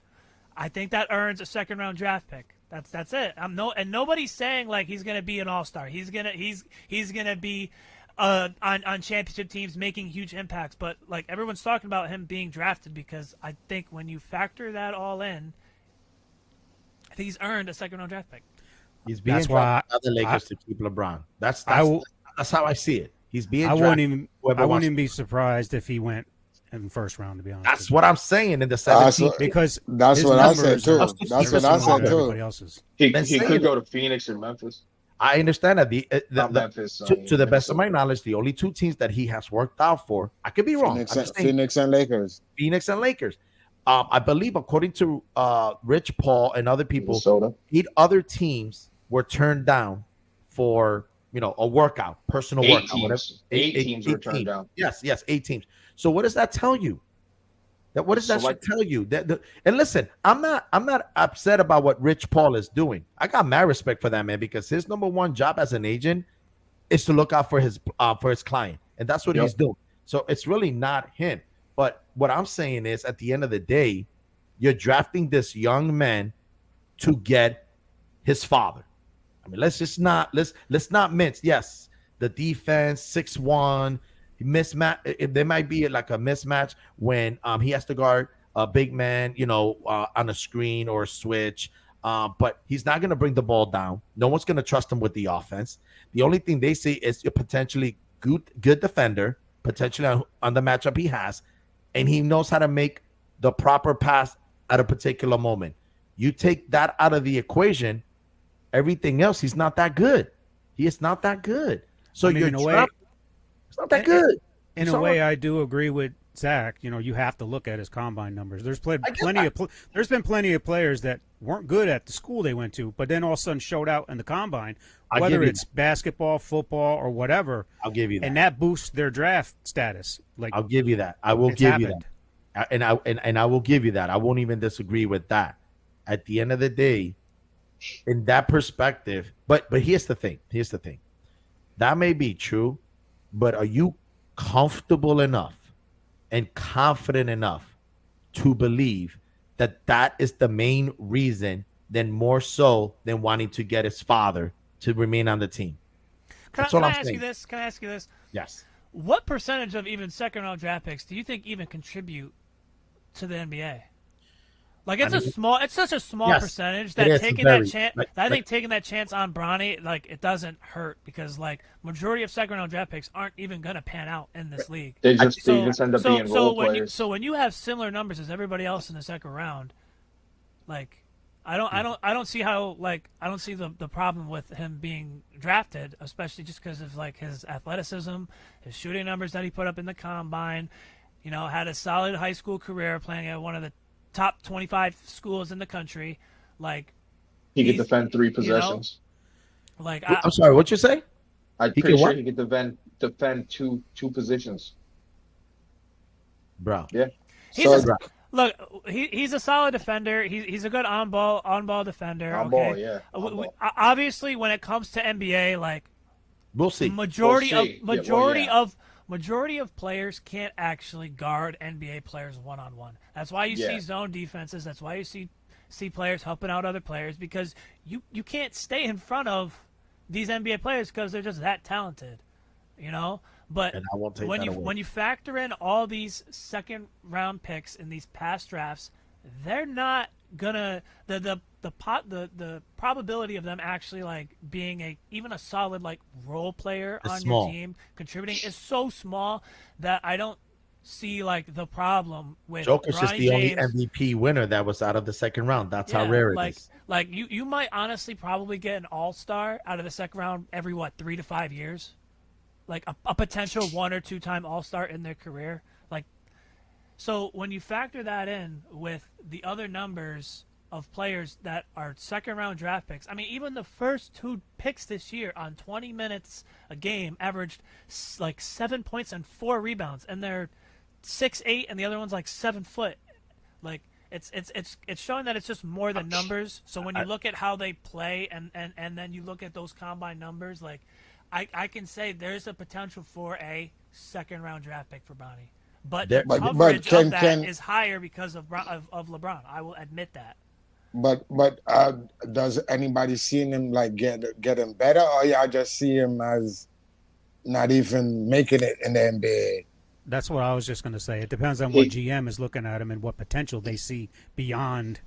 I think that earns a second round draft pick. That's it. And nobody's saying like he's gonna be an all-star. He's gonna be on championship teams making huge impacts. But like everyone's talking about him being drafted because I think when you factor that all in, I think he's earned a second round draft pick. He's being That's drafted why by the Lakers to keep LeBron. That's how I see it. He's being I drafted. wouldn't even be surprised if he went in the first round, to be honest. That's what I'm saying in the 17th. Because That's his what I numbers said too. are That's what I said everybody too. else's. He Then say could it. go to Phoenix or Memphis. I understand that Not Memphis. to the best of my knowledge, the only two teams that he has worked out for, I could be wrong. Phoenix and Lakers. Phoenix and Lakers. I believe, according to Rich Paul and other people, Minnesota. 8 other teams were turned down for a workout, personal Eight workout. teams. Whatever. Eight teams were turned down. Yes, 8 teams. So what does that tell you? What does that tell you? And listen, I'm not upset about what Rich Paul is doing. I got mad respect for that man because his number one job as an agent is to look out for his client, and that's what he's doing. So it's really not him. But what I'm saying is, at the end of the day, you're drafting this young man to get his father. I mean, let's not mince. Yes, the defense 6'1". Mismatch. There might be like a mismatch when he has to guard a big man, on a screen or a switch. But he's not going to bring the ball down. No one's going to trust him with the offense. The only thing they see is a potentially good defender, potentially on the matchup he has, and he knows how to make the proper pass at a particular moment. You take that out of the equation, everything else, he's not that good. He is not that good. So I mean, in a way, it's not that good. In a way, I do agree with Zach. You have to look at his combine numbers. There's been plenty of players that weren't good at the school they went to, but then all of a sudden showed out in the combine, whether it's basketball, football, or whatever. I'll give you that, and that boosts their draft status. Like I'll give you that. I will give you that, and I will give you that. I won't even disagree with that. At the end of the day, in that perspective, but here's the thing. That may be true, but are you comfortable enough and confident enough to believe that is the main reason, then more so than wanting to get his father to remain on the team? Can I ask you this? Yes. What percentage of even second round draft picks do you think even contribute to the NBA? Like it's such a small percentage that taking that chance. I think taking that chance on Bronny, like, it doesn't hurt because like majority of second round draft picks aren't even gonna pan out in this league. They just end up being role players. So when you have similar numbers as everybody else in the second round, like I don't see how, like, I don't see the problem with him being drafted, especially just because of like his athleticism, his shooting numbers that he put up in the combine. Had a solid high school career playing at one of the top 25 schools in the country. Like, he could defend 3 possessions. Like, I'm sorry, what you say? I'm pretty sure he could defend two positions. Bro. Yeah. Look, he's a solid defender. He's a good on ball defender. On ball, yeah. Obviously, when it comes to NBA, like, we'll see. Majority of players can't actually guard NBA players one-on-one. That's why you see zone defenses. That's why you see players helping out other players, because you can't stay in front of these NBA players because they're just that talented, But when you factor in all these second round picks in these past drafts, they're not gonna the probability of them actually like being even a solid like role player on your team contributing is so small that I don't see like the problem with Joker's just the James. only MVP winner that was out of the second round. That's how rare it is. Like you might honestly probably get an all-star out of the second round every 3 to 5 years, like a potential 1 or 2 time all-star in their career. Like, so when you factor that in with the other numbers of players that are second round draft picks, I mean, even the first 2 picks this year on 20 minutes a game averaged like 7 points and 4 rebounds, and they're 6'8", and the other one's like 7 foot. Like, it's showing that it's just more than numbers. So when you look at how they play and then you look at those combine numbers, like, I can say there's a potential for a second-round draft pick for Bronny. But There- the but coverage can- of that can- is higher because of LeBron. I will admit that. But does anybody seen him like getting better, or y'all just see him as not even making it in the NBA? That's what I was just going to say. It depends on what GM is looking at him and what potential they see beyond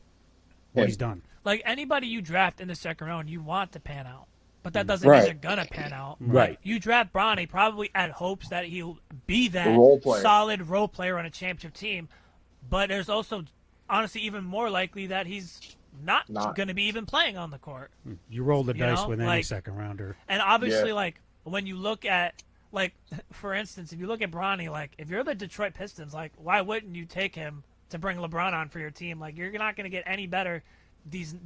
what he's done. Like anybody you draft in the second round, you want to pan out. But that doesn't Right. mean they're going to pan out. Right. Like, you draft Bronny probably at hopes that he'll be that Role player. solid role player on a championship team. But there's also, honestly, even more likely that he's not. going to be even playing on the court. You roll the You dice know, with any like- second rounder. And obviously, Yeah. like, when you look at, like, for instance, if you look at Bronny, like, if you're the Detroit Pistons, like, why wouldn't you take him to bring LeBron on for your team? Like, you're not going to get any better this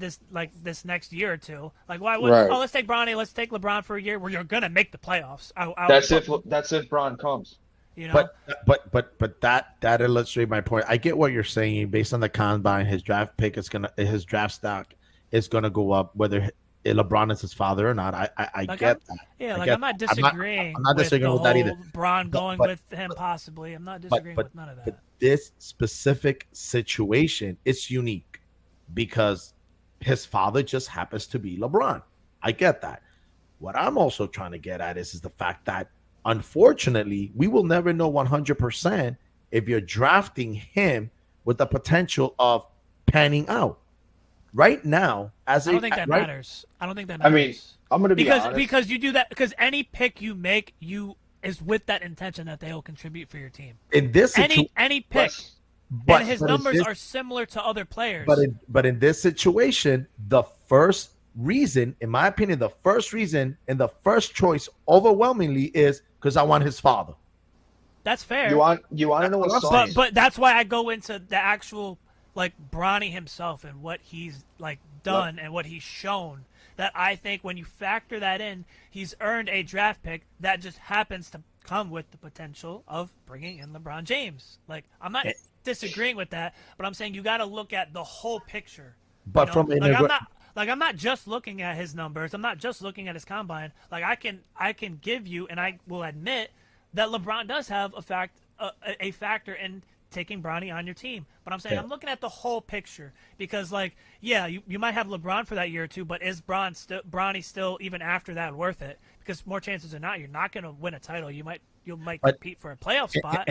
next year or two. Like, why would Right. let's take Bronny, let's take LeBron for a year where you're going to make the playoffs. That's if Bron comes. You know, But that illustrates my point. I get what you're saying. Based on the combine, his draft stock is gonna go up, whether LeBron is his father or not. I Like, get I'm- that. yeah, I like get I'm not that. disagreeing. I'm not disagreeing with that either. Bron going but- with him possibly. I'm not disagreeing with none of that. But this specific situation, it's unique because his father just happens to be LeBron. I get that. What I'm also trying to get at is the fact that, unfortunately, we will never know 100% if you're drafting him with the potential of panning out. Right now, I don't think that matters. I don't think that I matters. mean, I'm gonna be honest. because you do that because any pick you make is with that intention that they will contribute for your team. In this situation, Any pick, but and his in numbers this- are similar to other players. But in this situation, the first reason, in my opinion, the first reason and the first choice overwhelmingly is because I want his father. That's fair. You want to know what That's what I'm sucks? but that's why I go into the actual like Bronny himself and what he's like done and what he's shown. That I think when you factor that in, he's earned a draft pick that just happens to come with the potential of bringing in LeBron James. Like, I'm not disagreeing with that, but I'm saying you got to look at the whole picture. But you know? from I'm not just looking at his numbers. I'm not just looking at his combine. Like, I can give you, and I will admit that LeBron does have a factor in taking Bronny on your team. But I'm saying I'm looking at the whole picture because, like, yeah, you might have LeBron for that year or two, but is Bronny still even after that worth it? Because more chances than not, you're not going to win a title. You might compete for a playoff spot.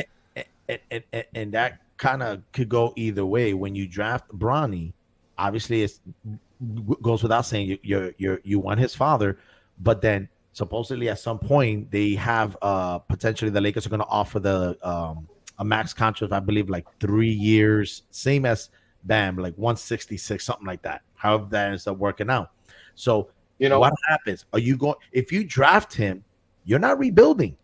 And that kind of could go either way. When you draft Bronny, obviously it goes without saying you want his father, but then supposedly at some point they have potentially the Lakers are going to offer a max contract, I believe, like 3 years, same as Bam, like 166, something like that. However that ends up working out. So what happens? Are you going? If you draft him, you're not rebuilding.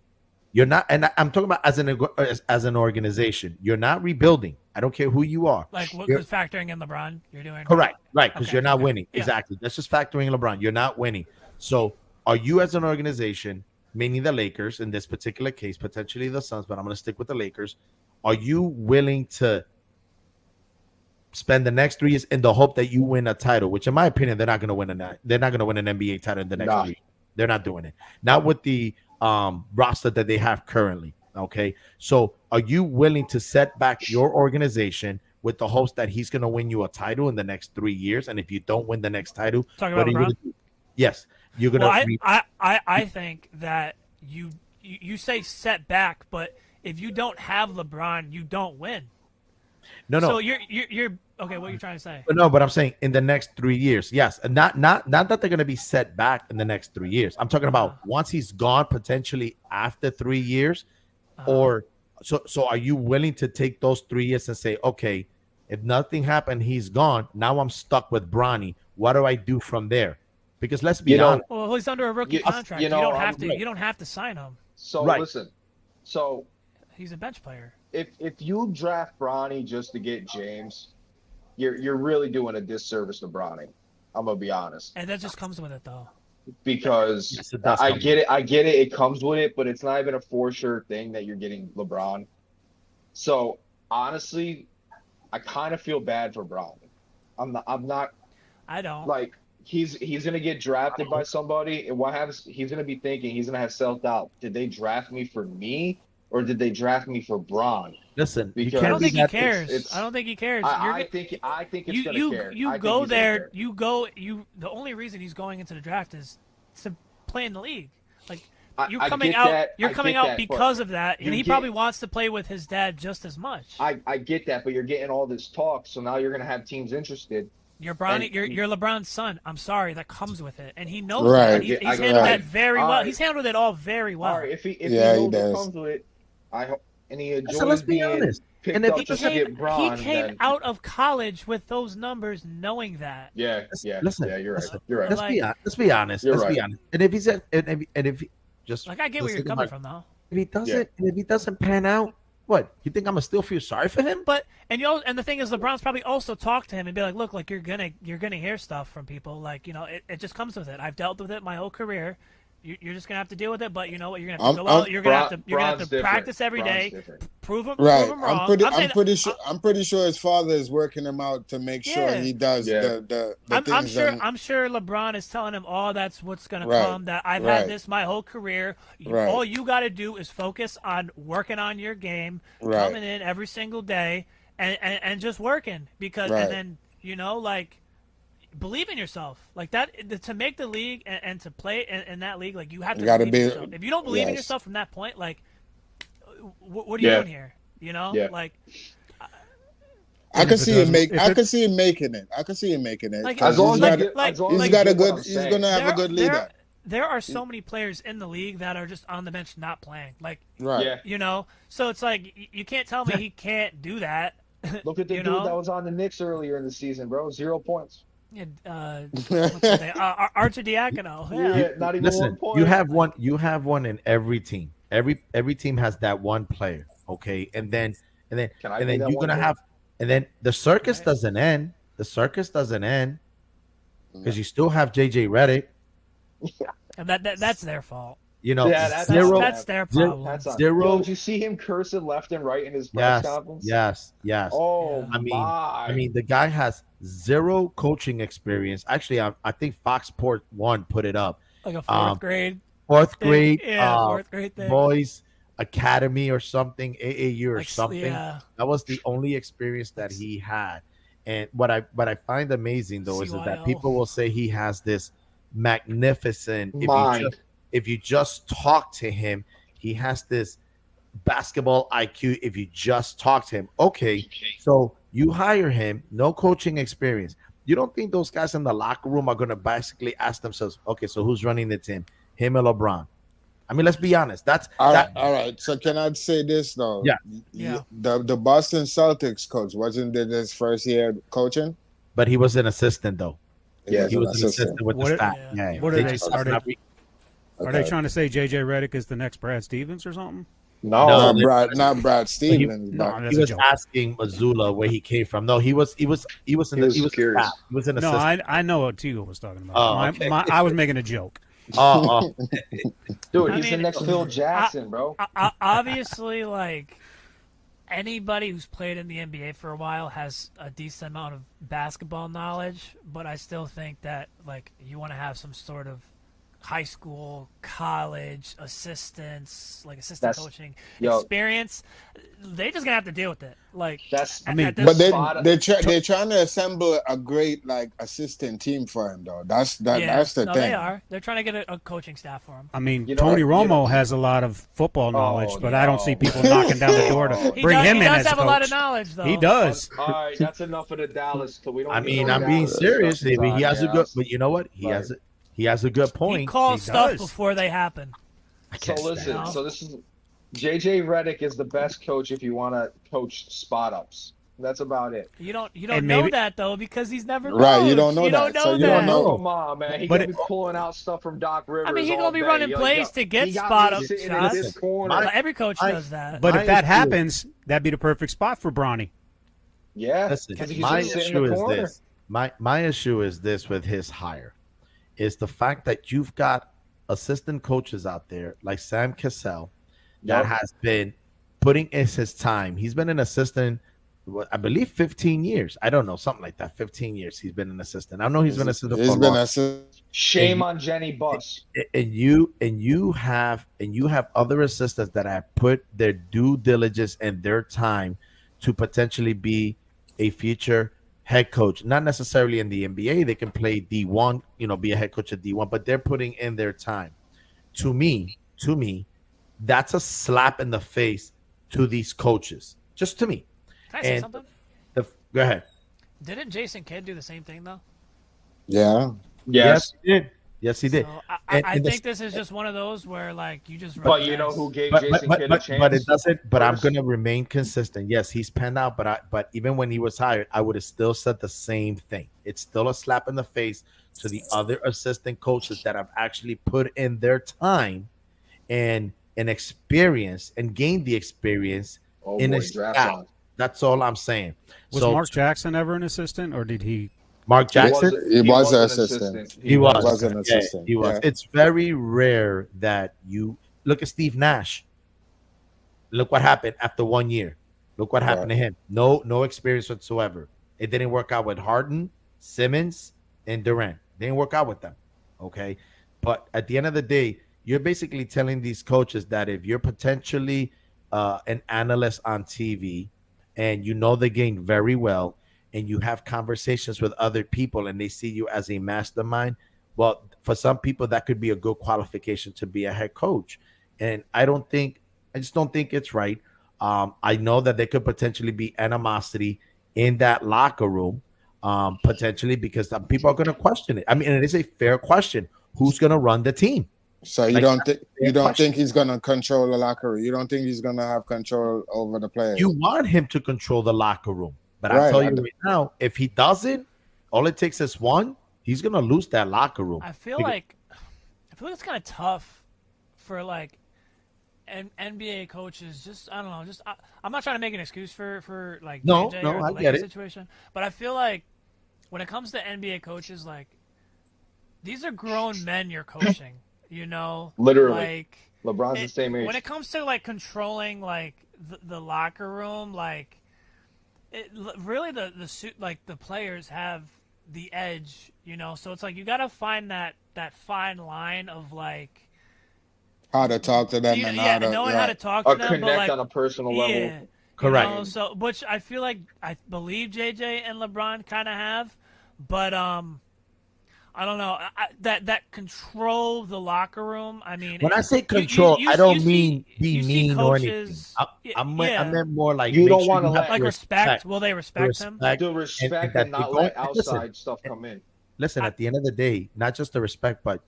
You're not, and I'm talking about as an organization. You're not rebuilding. I don't care who you are. Like, what was factoring in LeBron? You're doing correct, right? Because Okay, you're not okay. winning. Yeah. Exactly. That's just factoring LeBron. You're not winning. So, are you as an organization, meaning the Lakers in this particular case, potentially the Suns, but I'm going to stick with the Lakers? Are you willing to spend the next 3 years in the hope that you win a title? Which, in my opinion, they're not going to win They're not going to win an NBA title in the next 3 years. They're not doing it. Not with the roster that they have currently. Okay, so are you willing to set back your organization with the hopes that he's going to win you a title in the next 3 years? And if you don't win the next title, Talking what about are you LeBron? going to do? Yes, you're going to. Well, I think that you say set back, but if you don't have LeBron, you don't win. No. So you're okay. What are you trying to say? But I'm saying in the next 3 years, yes, and not that they're going to be set back in the next 3 years. I'm talking about once he's gone, potentially after 3 years, or so. Are you willing to take those 3 years and say, okay, if nothing happened, he's gone. Now I'm stuck with Bronny. What do I do from there? Because let's be honest. Well, he's under a rookie contract. You don't have to sign him. So listen, so he's a bench player. If you draft Bronny just to get James, you're really doing a disservice to Bronny. I'm gonna be honest. And that just comes with it, though. Because Yes, it does I come get it, it comes with it, but it's not even a for sure thing that you're getting LeBron. So honestly, I kind of feel bad for Bronny. I'm not. I don't. Like, he's gonna get drafted by somebody, and what happens? He's gonna be thinking he's gonna have self-doubt. Did they draft me for me, or did they draft me for Braun? Listen, you Because I can't don't be think he that. cares. I don't think he cares. I think it's you gonna you care. you I think go he's gonna there. care. You go. You. The only reason he's going into the draft is to play in the league. Like you're I coming get out. that. You're I coming get out that, but because of that, and you he get- probably wants to play with his dad just as much. I get that, but you're getting all this talk, so now you're gonna have teams interested. You're Bronny. And- You're LeBron's son. I'm sorry, that comes with it, and he knows Right. that. He's I get handled it. that very All well. right. He's handled it all very well. All right, if he Yeah, he knows what does. comes with it, I hope, and he enjoys So let's be being honest. picked And if up he just to came- get Braun. he came then, out of college with those numbers, knowing that. Yeah, Listen, yeah, you're right. listen. You're right. Let's be honest. Let's be honest. You're Let's be right. honest. And if he's and if he just Like I get where just you're think coming about- from, though. If he doesn't, and if he doesn't pan out, what you think I'm gonna still feel sorry for him? But and the thing is, LeBron's probably also talked to him and be like, look, like you're gonna hear stuff from people, like it just comes with it. I've dealt with it my whole career. You're just gonna have to deal with it. But you know what? You're gonna have to go out. You're gonna have to Braun's practice every Braun's day. different. Prove him Right. wrong. I'm pretty sure his father is working him out to make sure Yeah. he does Yeah. the I'm things. sure. that- I'm sure LeBron is telling him, "Oh, that's what's gonna Right, come. That I've right. had this my whole career. Right. All you got to do is focus on working on your game, Right. coming in every single day, and just working. Because Right. and then like believe in yourself, like that to make the league and to play in that league. Like you have to You gotta believe in be- yourself. If you don't believe in yes. yourself from that point, like what are you Yeah. doing here? Yeah. Like. I can If it see him doesn't- if I it- can see him making it. I can see him making it. Like, 'cause As long he's as got you a- get, like- as long he's as you got a get what good. I'm He's saying. gonna have a good leader. There are so many players in the league that are just on the bench not playing. Like, Right. Yeah. So it's like you can't tell me he can't do that. Look at the You dude know? that was on the Knicks earlier in the season, bro. 0 points. Yeah, what's his name? Archer Diacono. Yeah. Not even Listen, 1 point. you have one. You have one in every team. Every team has that one player. Okay, and then Can I and be then that you're one gonna player? have, and then the circus Right. doesn't end. The circus doesn't end because you still have JJ Redick. And that's their fault. You know, Yeah, that's- zero. That's their zero- problem. That's on. Zero- Yo, did you see him cursing left and right in his press Yes, conference? yes. Oh, Yeah. I mean, the guy has zero coaching experience. Actually, I think Fox Sport 1 put it up. Like a um, fourth Fourth grade, grade thing. boys academy or something, AAU or Like, something. yeah. That was the only experience that he had. And what I find amazing though is that CYO. people will say he has this magnificent Mind. if you just talk to him, he has this basketball IQ if you just talk to him. Okay, so you hire him, no coaching experience. You don't think those guys in the locker room are going to basically ask themselves, okay, so who's running the team? Him or LeBron? I mean, let's be honest. That's All that. right, all right. So can I say this though? Yeah. Yeah. The Boston Celtics coach wasn't it his first year coaching? But he was an assistant though. Yeah, He was an assistant with What the it- staff. Yeah. Yeah. What are They they- just- are they- Are they Okay. trying to say JJ Redick is the next Brad Stevens or something? No, No, Not Brad Stevens, No, but that's He a was joke. asking Missoula where he came from. No, he was in the He was curious. staff. He was an No, assistant. I know what Tigo was talking about. Oh, okay. I was making a joke. Oh, dude, I he's mean, the next Phil Jackson, bro. Obviously, like anybody who's played in the NBA for a while has a decent amount of basketball knowledge, but I still think that like you want to have some sort of high school, college assistance, like assistant That's- coaching yo. experience. They just gonna have to deal with it. Like That's I mean, at this but spot- they're trying to assemble a great like assistant team for him though. That's the no, thing. they are. They're trying to get a coaching staff for him. I mean, You know Tony what? Romo has a lot of football knowledge, but I don't see no. people knocking down the door to He bring him he in does as have coach. a lot of knowledge, though. He does. All right, that's enough of the Dallas. So we don't. I need mean, no I'm being Dallas serious. discussions Maybe on he has a good, Dallas. but you know what? He has a good point. He calls He stuff does. before they happen. So listen, that. so this is JJ Redick is the best coach if you want to coach spot ups. That's about it. You don't And know maybe- that though because he's never Right, you coached. don't know You that, don't so know you that. don't know. Come on, man. He's But gonna be pulling out stuff from Doc Rivers. I mean, he's all gonna be day. running Yo, plays yo, to get he got spot me up sitting in shots. this corner. My- Every coach I- does that. But My if that issue- happens, that'd be the perfect spot for Bronny. Yeah, Listen, 'cause he's my just sitting in issue the is corner. this. My issue is this with his hire, is the fact that you've got assistant coaches out there like Sam Cassell that Yep. has been putting in his time. He's been an assistant I believe 15 years. I don't know, something like that. 15 years he's been an assistant. I know he's been an assistant for He's a been long. assistant. Shame on Jenny Buss. And you have other assistants that have put their due diligence and their time to potentially be a future head coach. Not necessarily in the NBA. They can play D1, be a head coach at D1, but they're putting in their time. To me, that's a slap in the face to these coaches. Just to me. Can I say And something? Go ahead. Didn't Jason Kidd do the same thing though? Yeah. Yes. He did. Yes, he did. So And- I and think this is just one of those where like you just. But you know who gave but, Jason but, Kidd a but, chance? but it doesn't. But I'm first? gonna remain consistent. Yes, he's penned out, but even when he was hired, I would have still said the same thing. It's still a slap in the face to the other assistant coaches that have actually put in their time and experience and gained the experience Oh in boy, a draft staff. on. That's all I'm saying. Was So Mark Jackson ever an assistant, or did he? Mark Jackson, He was an assistant. he was. an Yeah, assistant. he was. Yeah. It's very rare that you look at Steve Nash. Look what happened after 1 year. Look what happened to him. No experience whatsoever. It didn't work out with Harden, Simmons, and Durant. Didn't work out with them. Okay. But at the end of the day, you're basically telling these coaches that if you're potentially an analyst on TV and you know the game very well and you have conversations with other people and they see you as a mastermind, well, for some people that could be a good qualification to be a head coach. And I just don't think it's right. I know that there could potentially be animosity in that locker room, potentially because people are going to question it. I mean, and it is a fair question. Who's going to run the team? So you don't think he's gonna control the locker room? You don't think he's gonna have control over the players? You want him to control the locker room, but Right, I tell you right now, if he doesn't, all it takes is one. He's going to lose that locker room. I feel like it's kind of tough for like NBA coaches. Just I don't know. Just I'm not trying to make an excuse for like No, JJ no, or the I Lakers get it. situation, but I feel like when it comes to NBA coaches, like these are grown men you're coaching. Literally. Like LeBron's the same age. when it comes to like controlling like the locker room, like really the suit like the players have the edge, so it's like you got to find that fine line of like how to talk to them and how to talk to them, connect but like, on a personal level. Correct. So which I feel like I believe JJ and LeBron kind of have, but I don't know that control the locker room. I mean, when I say control, I don't mean be mean or coaches, anything. I meant more like You make don't sure wanna you have let- like respect. Will they respect him? To respect that and not they let don't- outside stuff come in. Listen, at the end of the day, not just the respect, but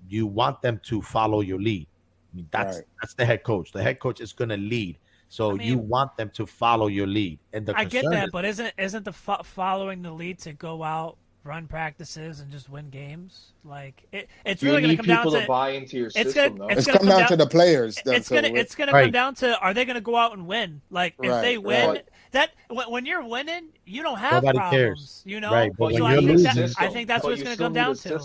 you want them to follow your lead. I mean, that's the head coach. The head coach is going to lead, so you want them to follow your lead. And I get concern that, is- but isn't the following the lead to go out, run practices, and just win games? Like it's You really going need to come down people to to buy into your it's system, gonna- though. It's gonna come come down to the players. it's gonna Right. come down to, are they gonna go out and win? Like if Right, they win, right. that when you're winning, you don't have Nobody problems. cares. Right, but So when I you're think losing- I think that's what it's gonna come down to.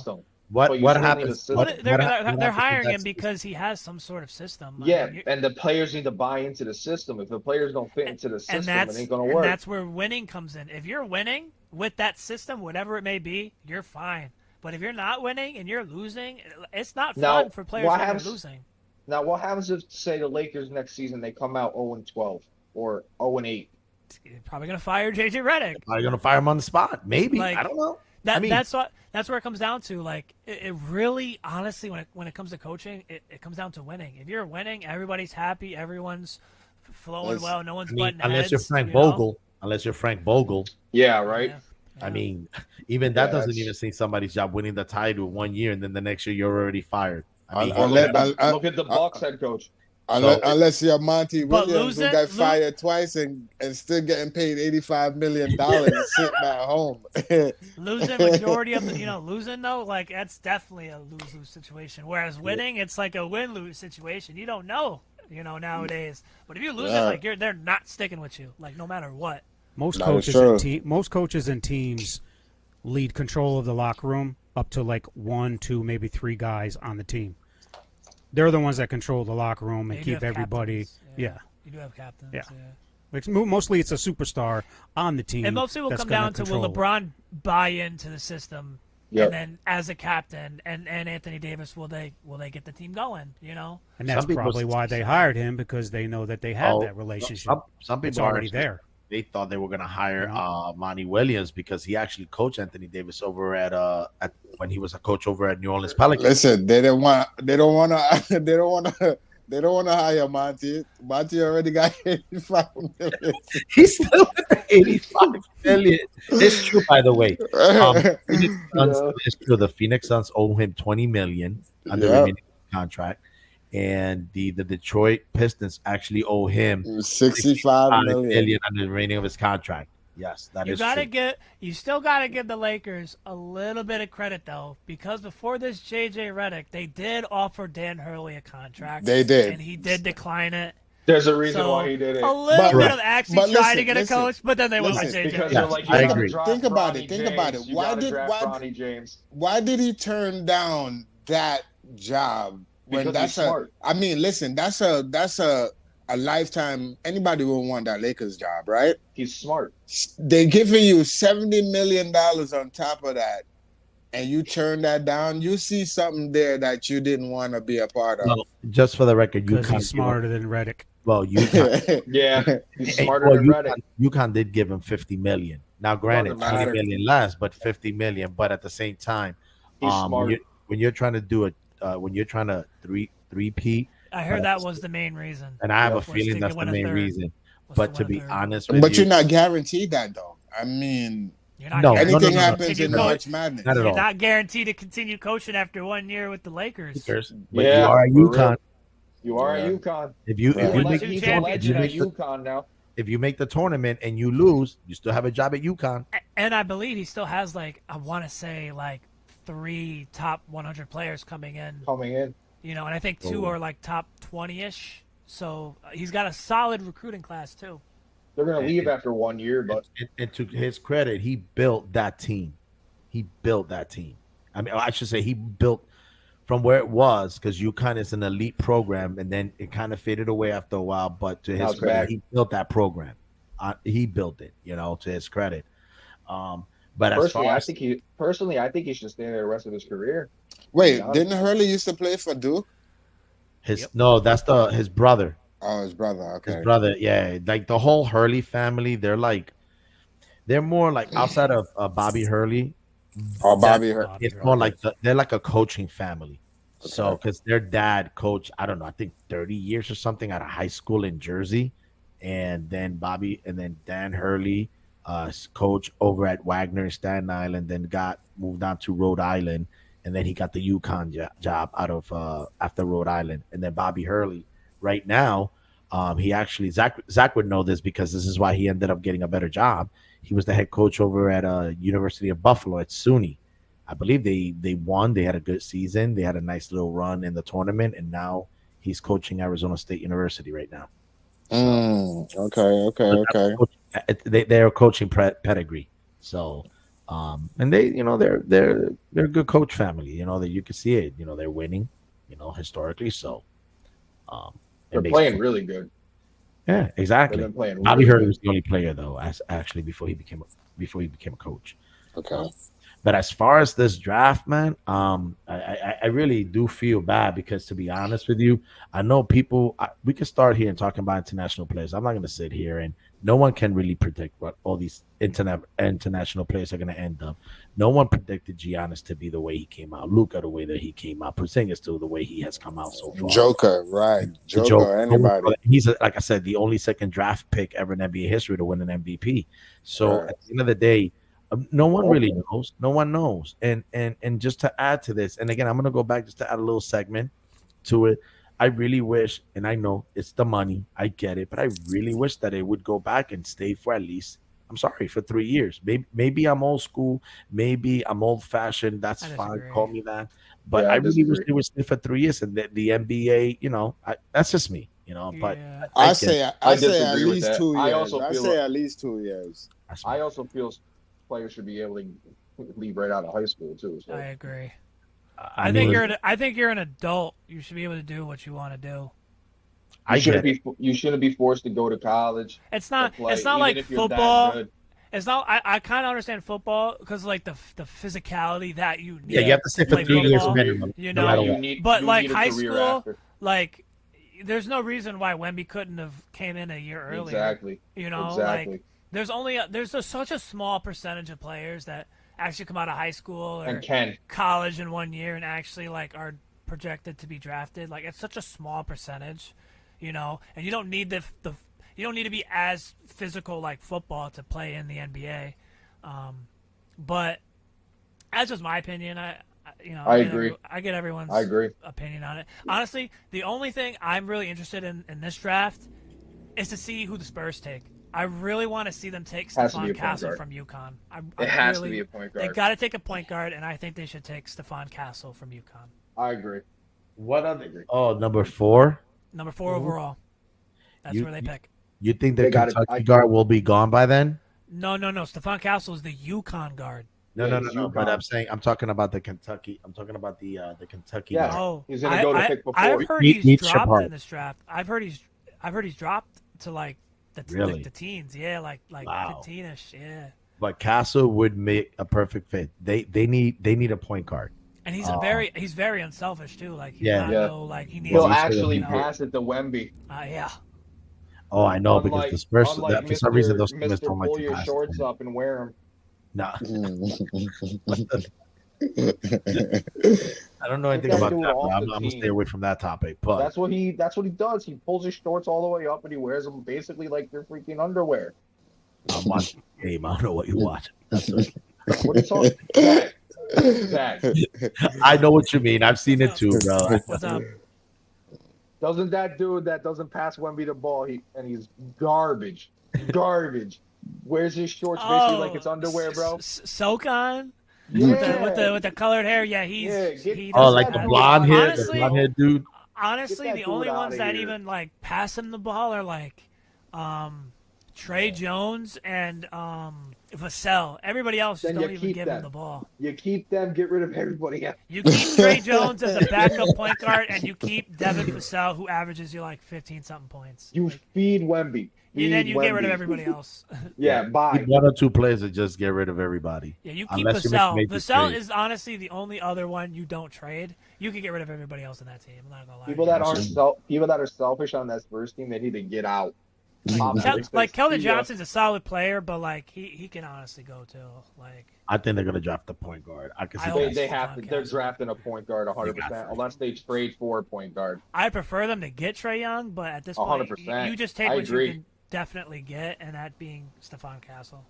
what But you what still need a happens? system. Well, what they're happens hiring with him that because he has some sort of system. I Yeah, mean, and the players need to buy into the system. If the players don't fit into the system, it ain't gonna and work. that's where winning comes in. If you're winning with that system, whatever it may be, you're fine. But if you're not winning and you're losing, it's not Now, fun for players what when they're happens- losing. Now, what happens if, say, the Lakers next season they come out 0-12 or 0-8? You're probably gonna fire JJ Redick. Are you going to fire him on the spot? Maybe. Like, I don't know. That I mean- that's where it comes down to. Like it really, honestly, when it comes to coaching, it comes down to winning. If you're winning, everybody's happy, everyone's flowing well, no one's butting unless heads. you're Frank you know? Vogel. Unless you're Frank Vogel. Yeah, right. Yeah. I mean, even that Yeah, doesn't that's- even see somebody's job winning the title 1 year, and then the next year you're already fired. I mean, Look at the Bucks head coach. Unless you're Monty But Williams, who losing- got fired twice and still getting paid $85 million sitting at home. Losing majority of the, losing though, like that's definitely a lose-lose situation. Whereas winning, it's like a win-lose situation. You don't know, nowadays. But if you lose it, like they're not sticking with you, like no matter what. Most That is coaches and teams lead control of the locker room up to like 1, 2, maybe 3 guys on the team. They're the ones that control the locker room and You do keep have everybody. captains, Yeah. You do have captains. Yeah. Mostly it's a superstar on the team. And mostly will that's come gonna down to will control it. LeBron buy into the system, Yep. and then as a captain and Anthony Davis, will they get the team going? You know, And that's Some people probably why they hired him, because they know that they have that relationship. Some people It's are already actually- there. They thought they were going to hire Yeah. Monty Williams because he actually coached Anthony Davis over at when he was a coach over at New Orleans Pelicans. Listen, they don't want to they don't want to hire Monty. Monty already got 85 million. He's still at 85 million. It's true, by the way. Phoenix Suns, Yeah. it's true. The Phoenix Suns owe him 20 million on the Yep. remaining contract, and the Detroit Pistons actually owe him 65 million. million on the remaining of his contract. Yes, that you is gotta true. you still gotta give the Lakers a little bit of credit though, because before this JJ Redick, they did offer Dan Hurley a contract. They did. and he did decline it. There's a reason So why he did it. a little But- bit of actually but trying to listen, get a listen, coach, but then they went with listen, JJ. Because Yeah, they're like, you I gotta agree. draft Think about Bronny it, think about James. it. You Why gotta did- draft why- Bronny James? Why did he turn down that job when Because that's he's smart. I mean, listen, that's a lifetime. Anybody will want that Lakers job, right? He's smart. They giving you $70 million on top of that, and you turn that down. You see something there that you didn't want to be a part of. Well, just for the record, Because UConn he's smarter than Redick. Well, UConn, Yeah, he's smarter well, than Redick. UConn did give him 50 million. Now, granted, Doesn't 20 matter. million less, but 50 million. But at the same time, He's when smart. you're trying to do when you're trying to three-peat, I heard that was the main reason. and I have a Was feeling to that's the win a main third. reason. Was But to win a be third. honest with But you, you're not guaranteed that, though. I mean, You're not No, guaranteed anything to happens continue in coach- March Madness. Not at You're all. not guaranteed to continue coaching after 1 year with the Lakers. But Yeah, you are at for real. UConn. You are Yeah. at UConn. If you Right. if you Won make two He's a championships. legend at the, UConn now. if you make the tournament and you lose, you still have a job at UConn. And I believe he still has I want to say 3 top 100 players coming in. Coming in. You know, and I think 2 Oh. are top 20-ish. So he's got a solid recruiting class too. They're gonna leave after 1 year, but And to his credit, he built that team. He built that team. I mean, I should say he built from where it was, because UConn is an elite program, and then it kind of faded away after a while. But to Now his it's credit, back. he built that program. He built it, to his credit. But as personally, far I as think he should stay there the rest of his career. Wait, Yeah. didn't Hurley used to play for Duke? no, that's his brother. Oh, his brother. Okay. His brother, yeah, like the whole Hurley family. They're more like outside of Bobby Hurley. Oh, Bobby Hurley. Bobby It's Hurley. more like they're like a coaching family. So, Okay. because their dad coached, I don't know, I think 30 years or something at a high school in Jersey, and then Dan Hurley, coach over at Wagner in Staten Island, then got moved on to Rhode Island, and then he got the UConn job out of after Rhode Island, and then Bobby Hurley, right now, he actually Zach would know this because this is why he ended up getting a better job. He was the head coach over at University of Buffalo at SUNY. I believe they won. They had a good season. They had a nice little run in the tournament, and now he's coaching Arizona State University right now. Okay. They're a coaching pedigree. So, and they're a good coach family. That you can see it. They're winning. Historically. So, They're playing really good. Yeah, They've exactly. been playing. Bobby really Hurley good. was the only player though, actually before he became a coach. Okay. But as far as this draft, man, I really do feel bad because, to be honest with you, I know people. We can start here and talking about international players. I'm not going to sit here, and no one can really predict what all these international players are going to end up. No one predicted Giannis to be the way he came out, Luka the way that he came out, Porzingis to the way he has come out so far. Joker, right? The Joker, anybody. He's like I said, the only second draft pick ever in NBA history to win an MVP. So Right. at the end of the day, no one really knows. No one knows. And just to add to this, and again, I'm gonna go back just to add a little segment to it. I really wish, and I know it's the money, I get it, but I really wish that it would go back and stay for at least, I'm sorry, for 3 years. Maybe I'm old school, maybe I'm old fashioned. That's I fine. disagree. Call me that. But Yeah, I I really wish disagree. they would stay for 3 years, and the NBA, that's just me, But Yeah. I get say it. at disagree with least that. 2 years. I also I feel say like- at least 2 years. That's I me. also feel players should be able to leave right out of high school too. So. I agree. I I think mean, I think you're an adult. You should be able to do what you want to do. I get it. You shouldn't be forced to go to college. It's not. to play, It's not even like if you're that football. good. It's not. I kind of understand football because like the physicality that you need. Yeah, you have to stay for play 3 years football, minimum. You no know, matter you what. need, but you like need a high career school, after. like there's no reason why Wemby couldn't have came in a year earlier. Exactly. You know, Exactly. like there's such a small percentage of players that actually come out of high school or And Ken. college in 1 year and actually like are projected to be drafted. Like it's such a small percentage, you know, and you don't need you don't need to be as physical like football to play in the NBA. But that's just my opinion. I agree. I get everyone's I agree. opinion on it. Honestly, the only thing I'm really interested in this draft is to see who the Spurs take. I really want to see them take Has to be Stephon a point Castle guard. from UConn. It has to be a point They guard. got to take a point guard, and I think they should take Stephon Castle from UConn. I agree. What other? Oh, number 4. Number 4 overall. That's where they pick. You think the They got it. Kentucky guard will be gone by then? No. Stephon Castle is the UConn guard. No, Yeah, no. he's But UConn. I'm talking about the Kentucky. I'm talking about the Kentucky Yeah. guard. Oh, He's gonna go to pick before. I've heard Meet he's dropped Shepard. in this draft. I've heard he's dropped to like Really? the teens. Yeah, like Wow. 15ish. Yeah. But Castle would make a perfect fit. They need a point guard. And he's he's very unselfish too. Like he's Yeah. not Yeah. no he needs. He'll He's actually gonna be- pass it to Wemby. Yeah. Oh, I know Unlike- because the Spurs unlike for some reason those Mr. teams don't like pull to your pass. shorts up and wear them. Nah, I don't know anything That about dude that. off But I'm the gonna team. stay away from that topic. But That's what he does. He pulls his shorts all the way up and he wears them basically like they're freaking underwear. I'm watching the game. I don't know what you watch. That's right. What are you talking? Zach, I know what you mean. I've seen it too, bro. What's up? doesn't that dude that doesn't pass Wemby the ball, he's garbage. Garbage. Wears his shorts basically like it's underwear, bro. Soak on Yeah. with the colored hair. Yeah, he Oh, does like that. the blonde hair, Honestly- dude. Honestly, Get that the only dude ones outta that here. even like pass him the ball are like Trey Jones and Vassell. Everybody else just Then don't you even keep give them. him the ball. You keep them, get rid of everybody else. You keep Trey Jones as a backup point guard, and you keep Devin Vassell, who averages you like 15-something points. You feed Wemby. And then Feed you get rid of Wemby. everybody else. Yeah, bye. One or two players to just get rid of everybody. Yeah, you keep Unless you Vassell. make major Vassell trades. is honestly the only other one you don't trade. You can get rid of everybody else in that team. I'm not gonna lie. People that are selfish on that Spurs team, they need to get out. Like Keldon Johnson's a solid player, but like he can honestly go too. Like I think they're gonna draft the point guard. I can see I hope that. They have Stephon to. They're Castle. drafting a point guard 100%, unless they trade for a point guard. I prefer them to get Trey Young, but at this point, 100%. you just take I what agree. you can definitely get, and that being Stephon Castle.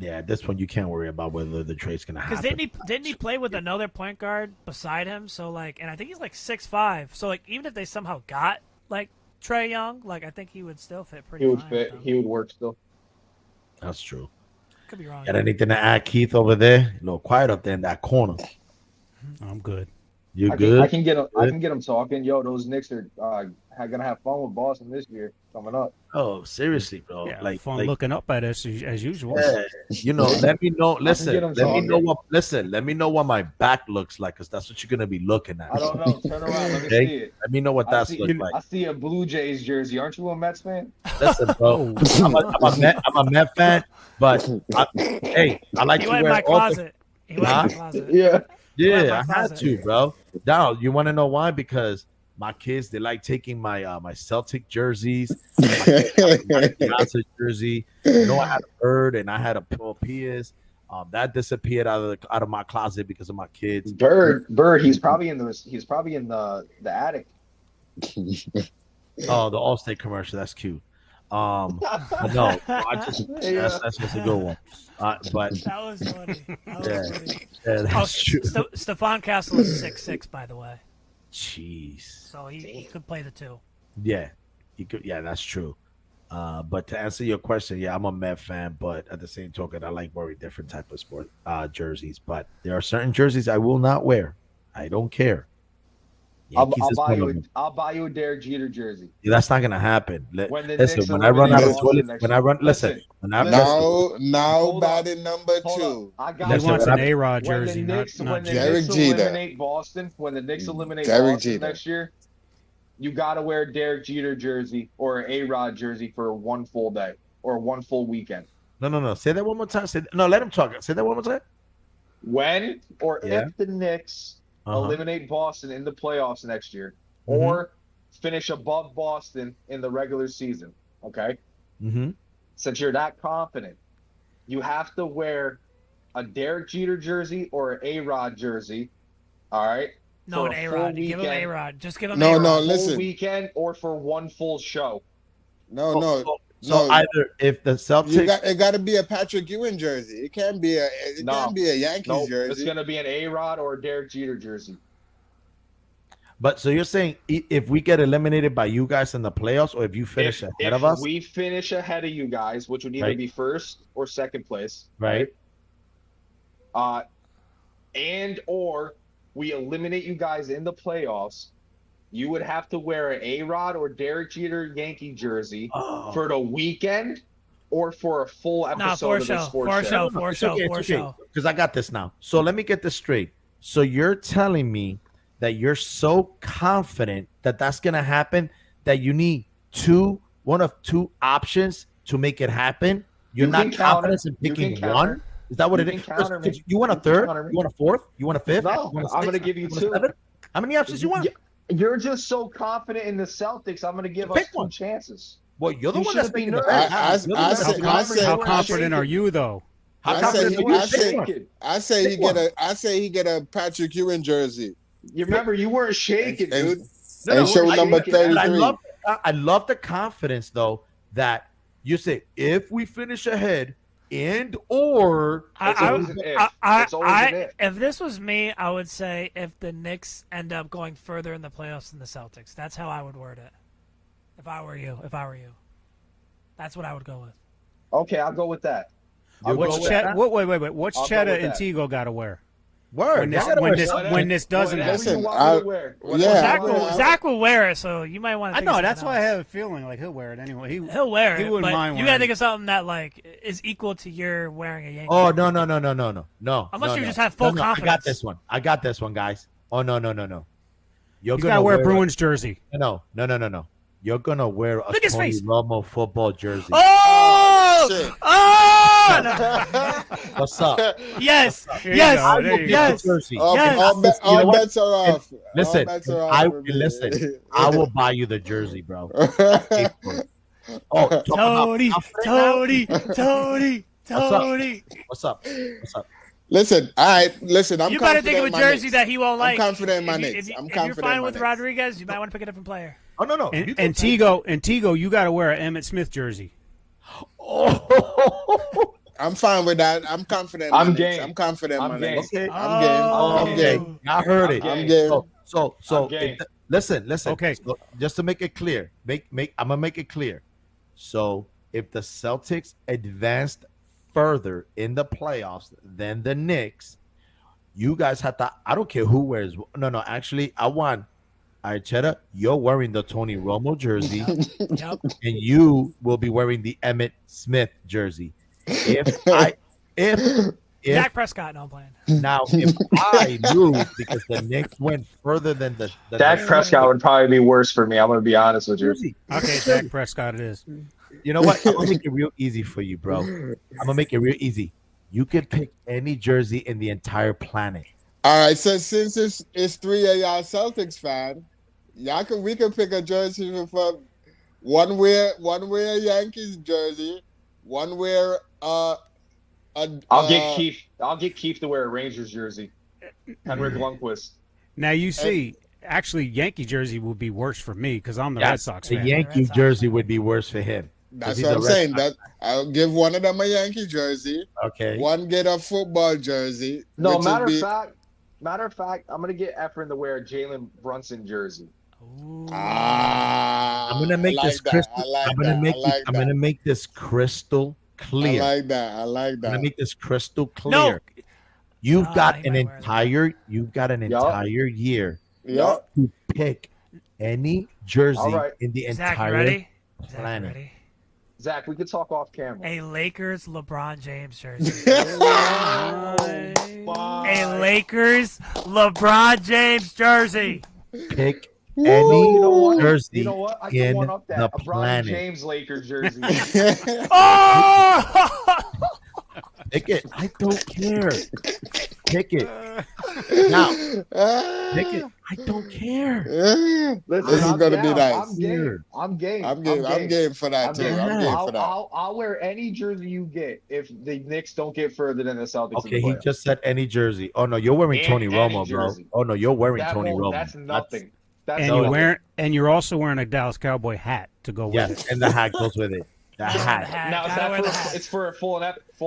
Yeah, at this one you can't worry about whether the trade's gonna Because happen. didn't he play with another point guard beside him? So like, and I think he's like 6'5". So like, even if they somehow got like Trey Young, like I think he would still fit pretty. He would fine fit. with them. He would work still. That's true. Could be wrong. Got anything to add, Keith, over there? A little quiet up there in that corner. I'm good. You I good? can get him talking. Yo, those Knicks are gonna have fun with Boston this year coming up. Oh, seriously, bro. Yeah, like, fun like, looking up at us as usual. yeah, you know, let me know. Listen, get 'em let me talking. know what. Listen, let me know what my back looks like, because that's what you're gonna be looking at. I don't know. Turn around. Let me Okay? see it. Let me know what I that's see, look like. I see a Blue Jays jersey. Aren't you a Mets fan? Listen, bro. I'm a Met fan, but hey, I like He to went in wear my all the- closet. He went in my closet. Yeah. Yeah, Went in I my had closet. to, bro. Now, you want to know why? Because my kids, they like taking my my Celtic jerseys, my Beyonce jersey. You know, I had a Bird and I had a Paul Pierce. That disappeared out of my closet because of my kids. Bird. He's probably in the attic. Oh, the Allstate commercial. That's cute. But no, I just that's just a good one. But That was funny. That was Yeah. funny. yeah, Oh, that's true. Stephon Castle is 6'6", by the way, Jeez. so he could play the two. Yeah, you could. Yeah, that's true. But to answer your question, yeah, I'm a Met fan, but at the same token, I like wearing different type of sport jerseys. But there are certain jerseys I will not wear. I don't care. Yankees is one of them. I'll buy you a Derek Jeter jersey. Yeah, that's not gonna happen. When the Listen, Knicks when I run out of eliminate toilet, Boston when I run, next year. listen, when I Now Hold up. batting number Hold two. up. I got He Listen, you. wants when an I- A-Rod When the jersey, Knicks, not when the Jeter. Derek Knicks Jeter. eliminate Boston, when the Knicks eliminate Derek Boston Jeter. next year, you got to wear a Derek Jeter jersey or an A-Rod jersey for one full day or one full weekend. No. Say that one more time. No, let him talk. Say that one more time. When or Yeah. if the Knicks eliminate Boston in the playoffs next year, Mhm. or finish above Boston in the regular season, okay? Mm-hmm. Since you're that confident, you have to wear a Derek Jeter jersey or an A-Rod jersey, all right? No, for an a A-Rod. full Give him weekend. A-Rod. Just give him No, A-Rod. no, Full listen. weekend or for one full show. No, no. So No. either if the Celtics, It got to be a Patrick Ewing jersey. It can't be a Yankees Nope, jersey. it's going to be an A-Rod or a Derek Jeter jersey. but so you're saying if we get eliminated by you guys in the playoffs, or if you finish ahead of us, If we finish ahead of you guys, which would either Right. be first or second place, right? and or we eliminate you guys in the playoffs, you would have to wear an A-Rod or Derek Jeter Yankee jersey Oh. for the weekend or for a full episode Nah, for of the show. sports For show. show. No, For it's show. okay, For it's okay, show. because I got this now. So let me get this straight. So you're telling me that you're so confident that that's gonna happen that you need one of two options to make it happen. You're You not can counter. confident in You can picking counter. one. Is that what You it can is? counter me. You want a You can third? counter me. You want a fourth? You want a fifth? No, You want a I'm gonna sixth? give you want a two. seven? How many options you want? You're just so confident in the Celtics. I'm going to give us Pick two one. chances. Well, you're the You one that's shouldn't be making the nervous. bet. I You're the one that's said- making the I bet. said- How we're confident are shaking. you though? How I confident say- are you? I say- Pick one. I say he Pick one. get a Patrick Ewing jersey. You remember, you weren't shaking, And- dude. And show I number think it- 33. I love the confidence though that you say if we finish ahead and or It's always an if. It's always an if. If this was me, I would say if the Knicks end up going further in the playoffs than the Celtics. That's how I would word it. If I were you. That's what I would go with. Okay, I'll go with that. I'll What's go with Chet? that. Wait. What's I'll go Cheddar with and that. Tigo got to wear word. when this Y'all gotta when wear this something. when this doesn't Whatever happen? Listen, you want me to wear. yeah. Whatever Zach you will, want. Zach will wear it, so you might want to. I know that's why I have a feeling like he'll wear it anyway. He'll wear he it. wouldn't but mind you wearing gotta it. think of something that like is equal to your wearing a Yankee. Oh shirt. no. Unless you no. just have full No, confidence. I got this one, guys. Oh no. You're He's got to wear a Bruins jersey. No. You're gonna wear a Look his Tony face. Romo football jersey. Oh! shit. Oh! What's up? Yes! There you Yes! go, there you go. Yes! Jersey. Yes. You know what? Bets are off. Listen, All bets are off for me. listen. I will buy you the jersey, bro. Oh, talk about Tony! confident now? Tony! What's up? Listen, all right. Listen, I'm You better confident think of a in my jersey Knicks. that he won't like. I'm confident in my If you- Knicks. if I'm you're confident in fine my with Knicks. Rodriguez, you might want to pick a different player. Oh no. And, You and Tigo, you got to wear an Emmett Smith jersey. Oh. I'm fine with that. I'm confident. In my I'm Knicks. game. I'm confident. In I'm my game. Knicks. Okay. I'm game. Oh. I'm game. I heard it. I'm I'm game. So I'm game. listen. Okay. So, just to make it clear, I'm gonna make it clear. So if the Celtics advanced further in the playoffs than the Knicks, you guys have to. I don't care who wears. No. Actually, I want. All right, Cheddar, you're wearing the Tony Romo jersey, Yep. and you will be wearing the Emmett Smith jersey. If Dak Prescott, no, I'm playing. if I lose because the Knicks went further than the Dak Prescott would probably be worse for me. I'm going to be honest with you. jersey. Okay, Dak Prescott it is. You know what? I'm gonna make it real easy for you, bro. I'm gonna make it real easy. You can pick any jersey in the entire planet. All right. So since it's three of y'all Celtics fan, we can pick a jersey for one wear a Yankees jersey, one wear I'll get Keith to wear a Rangers jersey. Henrik Lundqvist. Now you see, actually, Yankee jersey will be worse for me because I'm the Yes, Red Sox the fan. Yankee Red Sox jersey fan. would be worse for him. That's he's what a I'm Red saying. Sox That I'll give one of them a Yankee jersey. Okay. One get a football jersey. No, which matter would of be- fact, I'm gonna get Efren to wear a Jalen Brunson jersey. Ooh. I'm gonna make I like this that. crystal. I like I'm gonna that. make I like I'm that. gonna make this crystal clear. I like that. I like I'm gonna that. make this crystal clear. No. You've got he an might wear that. entire year Yep. to pick any jersey All right. in the Zach, you entire ready? Zach, you planet. ready? Zach, we could talk off camera. A Lakers LeBron James jersey. Oh, A Lakers LeBron James jersey. Pick any You know what? jersey You know what? I can one in up the that. A Bronny planet. James Lakers jersey. Oh! Pick it. I don't care. Pick it. Now, pick it. I don't care. Listen, This is I'm gonna be down. nice. I'm game. I'm game. I'm game for that I'm too. game. I'm game for that. I'll wear any jersey you get if the Knicks don't get further than the Celtics in Okay, the he playoffs. just said any jersey. Oh no, you're wearing Tony Any Romo, bro. jersey. Oh no, you're wearing That Tony won't, Romo. that's nothing. That's And nothing. you're also wearing a Dallas Cowboy hat to go with Yes, it. and the hat goes with it. The Gotta wear the hat. hat. Now is Gotta that wear the for hat. it's for a full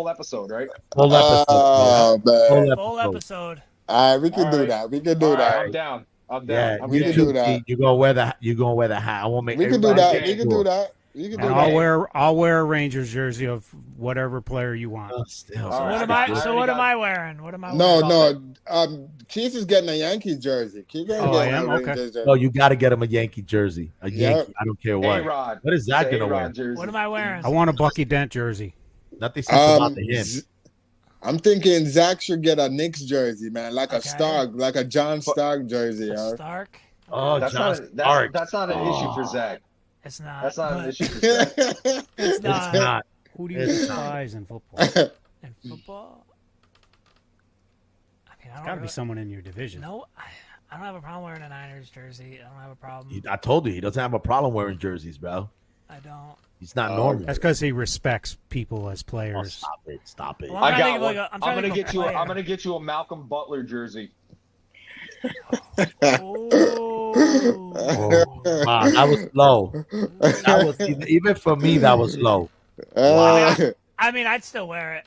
episode, right? Full episode. Oh man! Full episode. All right, we can All do right. that. We can do All right, that. I'm down. I'm Yeah, down. I'm we you can game. do too. that. You're gonna wear the. You're gonna wear the hat. I won't make. We can do everybody that. We can sure. do that. We can do And that. I'll wear a Rangers jersey of whatever player you want. Still, All right, What am I I? got- So I what already am got- I wearing? What am I No, wearing? no. Keith is getting a Yankees jersey. Keith ain't Oh, I getting am? a Okay. Rangers jersey. No, you got to get him a Yankee jersey. A Yeah. Yankee. I don't care what. A-Rod. What is that It's a gonna wear? A-Rod jersey. What am I wearing? I want a Bucky Dent jersey. Nothing says about the him. I'm thinking Zach should get a Knicks jersey, man, like a Okay. Stark, like a John Stark jersey. Yo. Stark. Oh, That's John not a, Stark. that's not an issue for Zach. It's not. That's not an but issue for Zach. It's It's not. not. Who do you It's despise in football? In football. I mean, I don't. Got to be really- someone in your division. No, I don't have a problem wearing a Niners jersey. I don't have a problem. I told you he doesn't have a problem wearing jerseys, bro. I don't. He's not normal. That's because he respects people as Oh, players. stop it! Stop it! Well, I I'm trying to got think of one. like a- I'm I'm trying to gonna think of get a you. player. I'm gonna get you a Malcolm Butler jersey. Oh. Wow, that was low. That was even for me. That was low. Wow. I mean, I'd still wear it,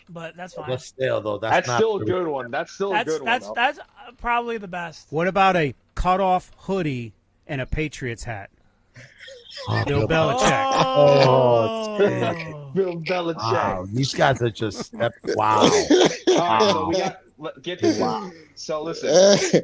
but that's fine. But still, though, That's not still a true. good one. That's still a good one. though. That's probably the best. What about a cutoff hoodie and a Patriots hat? Oh, Bill Belichick. Oh, Bill Belichick. Wow, these guys are just wow. All right, so Wow. we got get this. So listen.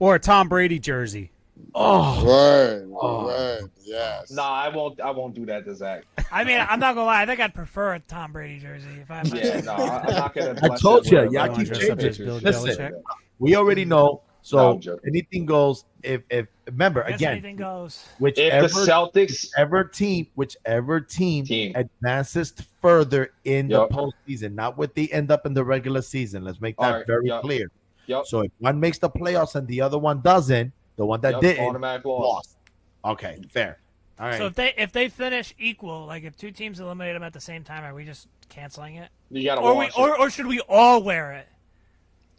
Or a Tom Brady jersey. Oh, Word, Oh. word, yes. Nah, I won't do that to Zach. I mean, I'm not gonna lie. I think I'd prefer a Tom Brady jersey if I. Yeah, no, I'm not gonna. I told you, bless y'all that keep with dress up changing. as Bill Listen, Belichick. we already know. No, So I'm joking. anything goes. If remember I guess again, anything goes. If the whichever Celtics, whichever team Team. advances further in Yup. the postseason, not what they end up in the regular season. Let's make that Alright, very yup. clear. yep, So if one makes the playoffs and the other one doesn't, the one that yep, didn't automatic loss. lost. Okay, fair. All right. So if they finish equal, like if two teams eliminate them at the same time, are we just canceling it? You gotta Or watch it. or should we all wear it?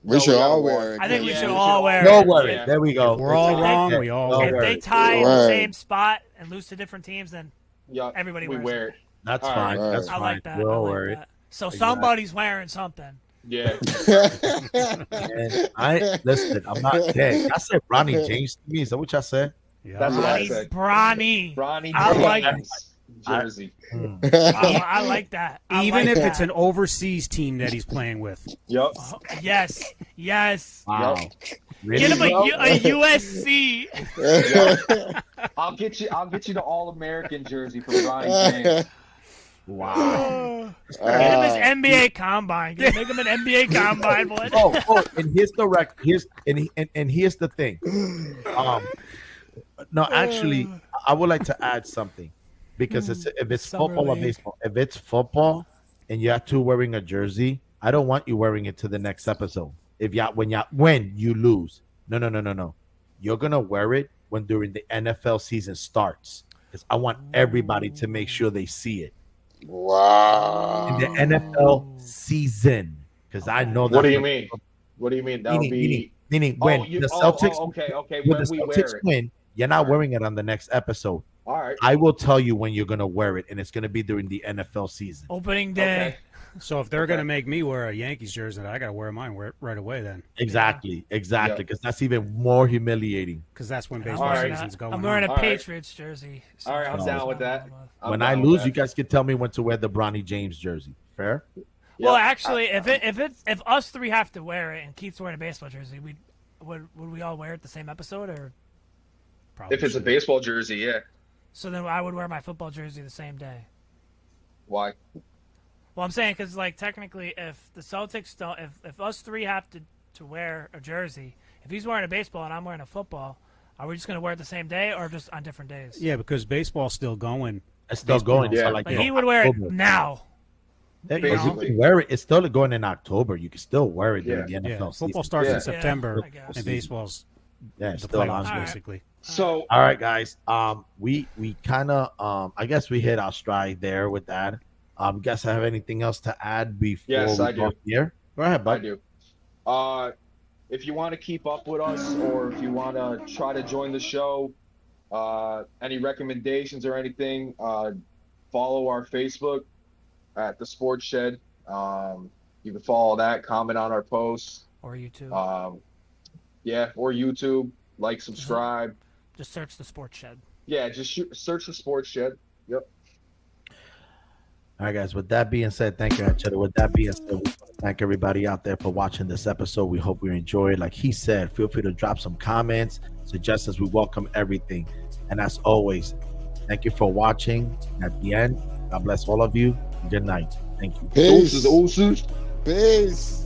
We No, should we gotta all watch wear it. I think we Yeah, should we all should wear no it. worry. Yeah. There we go. If we're all If they- wrong, we all No If wear worry. they tie in the Right. same spot and lose to different teams, then Yep, everybody we wears wear it. it. That's All fine. right. That's I fine. like that. We'll I like wear it. that. So Exactly. somebody's wearing something. Yeah, And I listen. I'm not dead. I said Ronnie James to me. Is that what y'all said? Yeah. That's what I Bronny, said. Bronny. Ronnie I like James jersey. I like that. I Even like if it's that. an overseas team that he's playing with. Yep. Yes, yes. Wow. Really? Get him Bro. a USC. I'll get you the All American jersey from Ronnie James. Wow. Get him his NBA combine. Make him an NBA combine, boy. And here's the here's the thing. No, actually, I would like to add something because if it's Summer football or league. baseball, if it's football and you have two wearing a jersey, I don't want you wearing it to the next episode. When you lose, no, you're gonna wear it when during the NFL season starts because I want everybody to make sure they see it Wow. in the NFL season because I know that. What do you mean? What do you mean? That'll be. Meaning when the Celtics okay. when When the we Celtics wear it. win, you're not Alright. wearing it on the next episode. All right. I will tell you when you're gonna wear it, and it's gonna be during the NFL season. Opening day. Okay. So if they're going to Okay. make me wear a Yankees jersey, I got to wear mine right away then. Exactly, Yeah. because that's even more humiliating. Because that's when I'm baseball wearing season's going I'm wearing on. a All right. Patriots jersey. All right, I'm So- down with that. I'm when down I with lose, that. you guys can tell me when to wear the Bronny James jersey. Fair? Well, Yep. actually, if us three have to wear it and Keith's wearing a baseball jersey, would we all wear it the same episode, or Probably If it's a should. baseball jersey, yeah. so then I would wear my football jersey the same day? Why? Well, I'm saying because like technically, if the Celtics don't, if us three have to wear a jersey, if he's wearing a baseball and I'm wearing a football, Are we just gonna wear it the same day or just on different days? Yeah, because baseball's still going. It's still going. Yeah. So Like he would wear it October. now. Yeah, you Basically. can wear it. It's still going in October. You can still wear it during the NFL Yeah, season. football starts Yeah. in September, I guess. and baseball's Yeah, it's the still playoffs, on. basically. So All right, guys. We kind of I guess we hit our stride there with that. Guys, have anything else to add before Yes, we I go do. here? Go ahead, I bud. do. If you want to keep up with us, or if you want to try to join the show, any recommendations or anything, follow our Facebook at the Sports Shed. You can follow that, comment on our posts. Or YouTube. Yeah, or YouTube. Like, subscribe. Just search the Sports Shed. Yeah, just search the Sports Shed. Yep. All right, guys. With that being said, thank you, Cheddar. With that being said, we want to thank everybody out there for watching this episode. We hope you enjoyed. Like he said, feel free to drop some comments, suggestions. We welcome everything. And as always, thank you for watching. At the end, God bless all of you. Good night. Thank you. Peace. Deuces. Peace.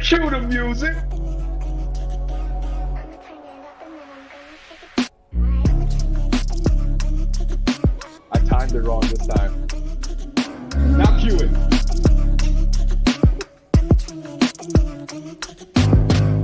Cue the music. I'ma turn it up and then I'm gonna take it down. I'ma turn it up and then I'm gonna take it down. I timed it wrong this time. Now cue it. I'ma turn it up and then I'm gonna take it down.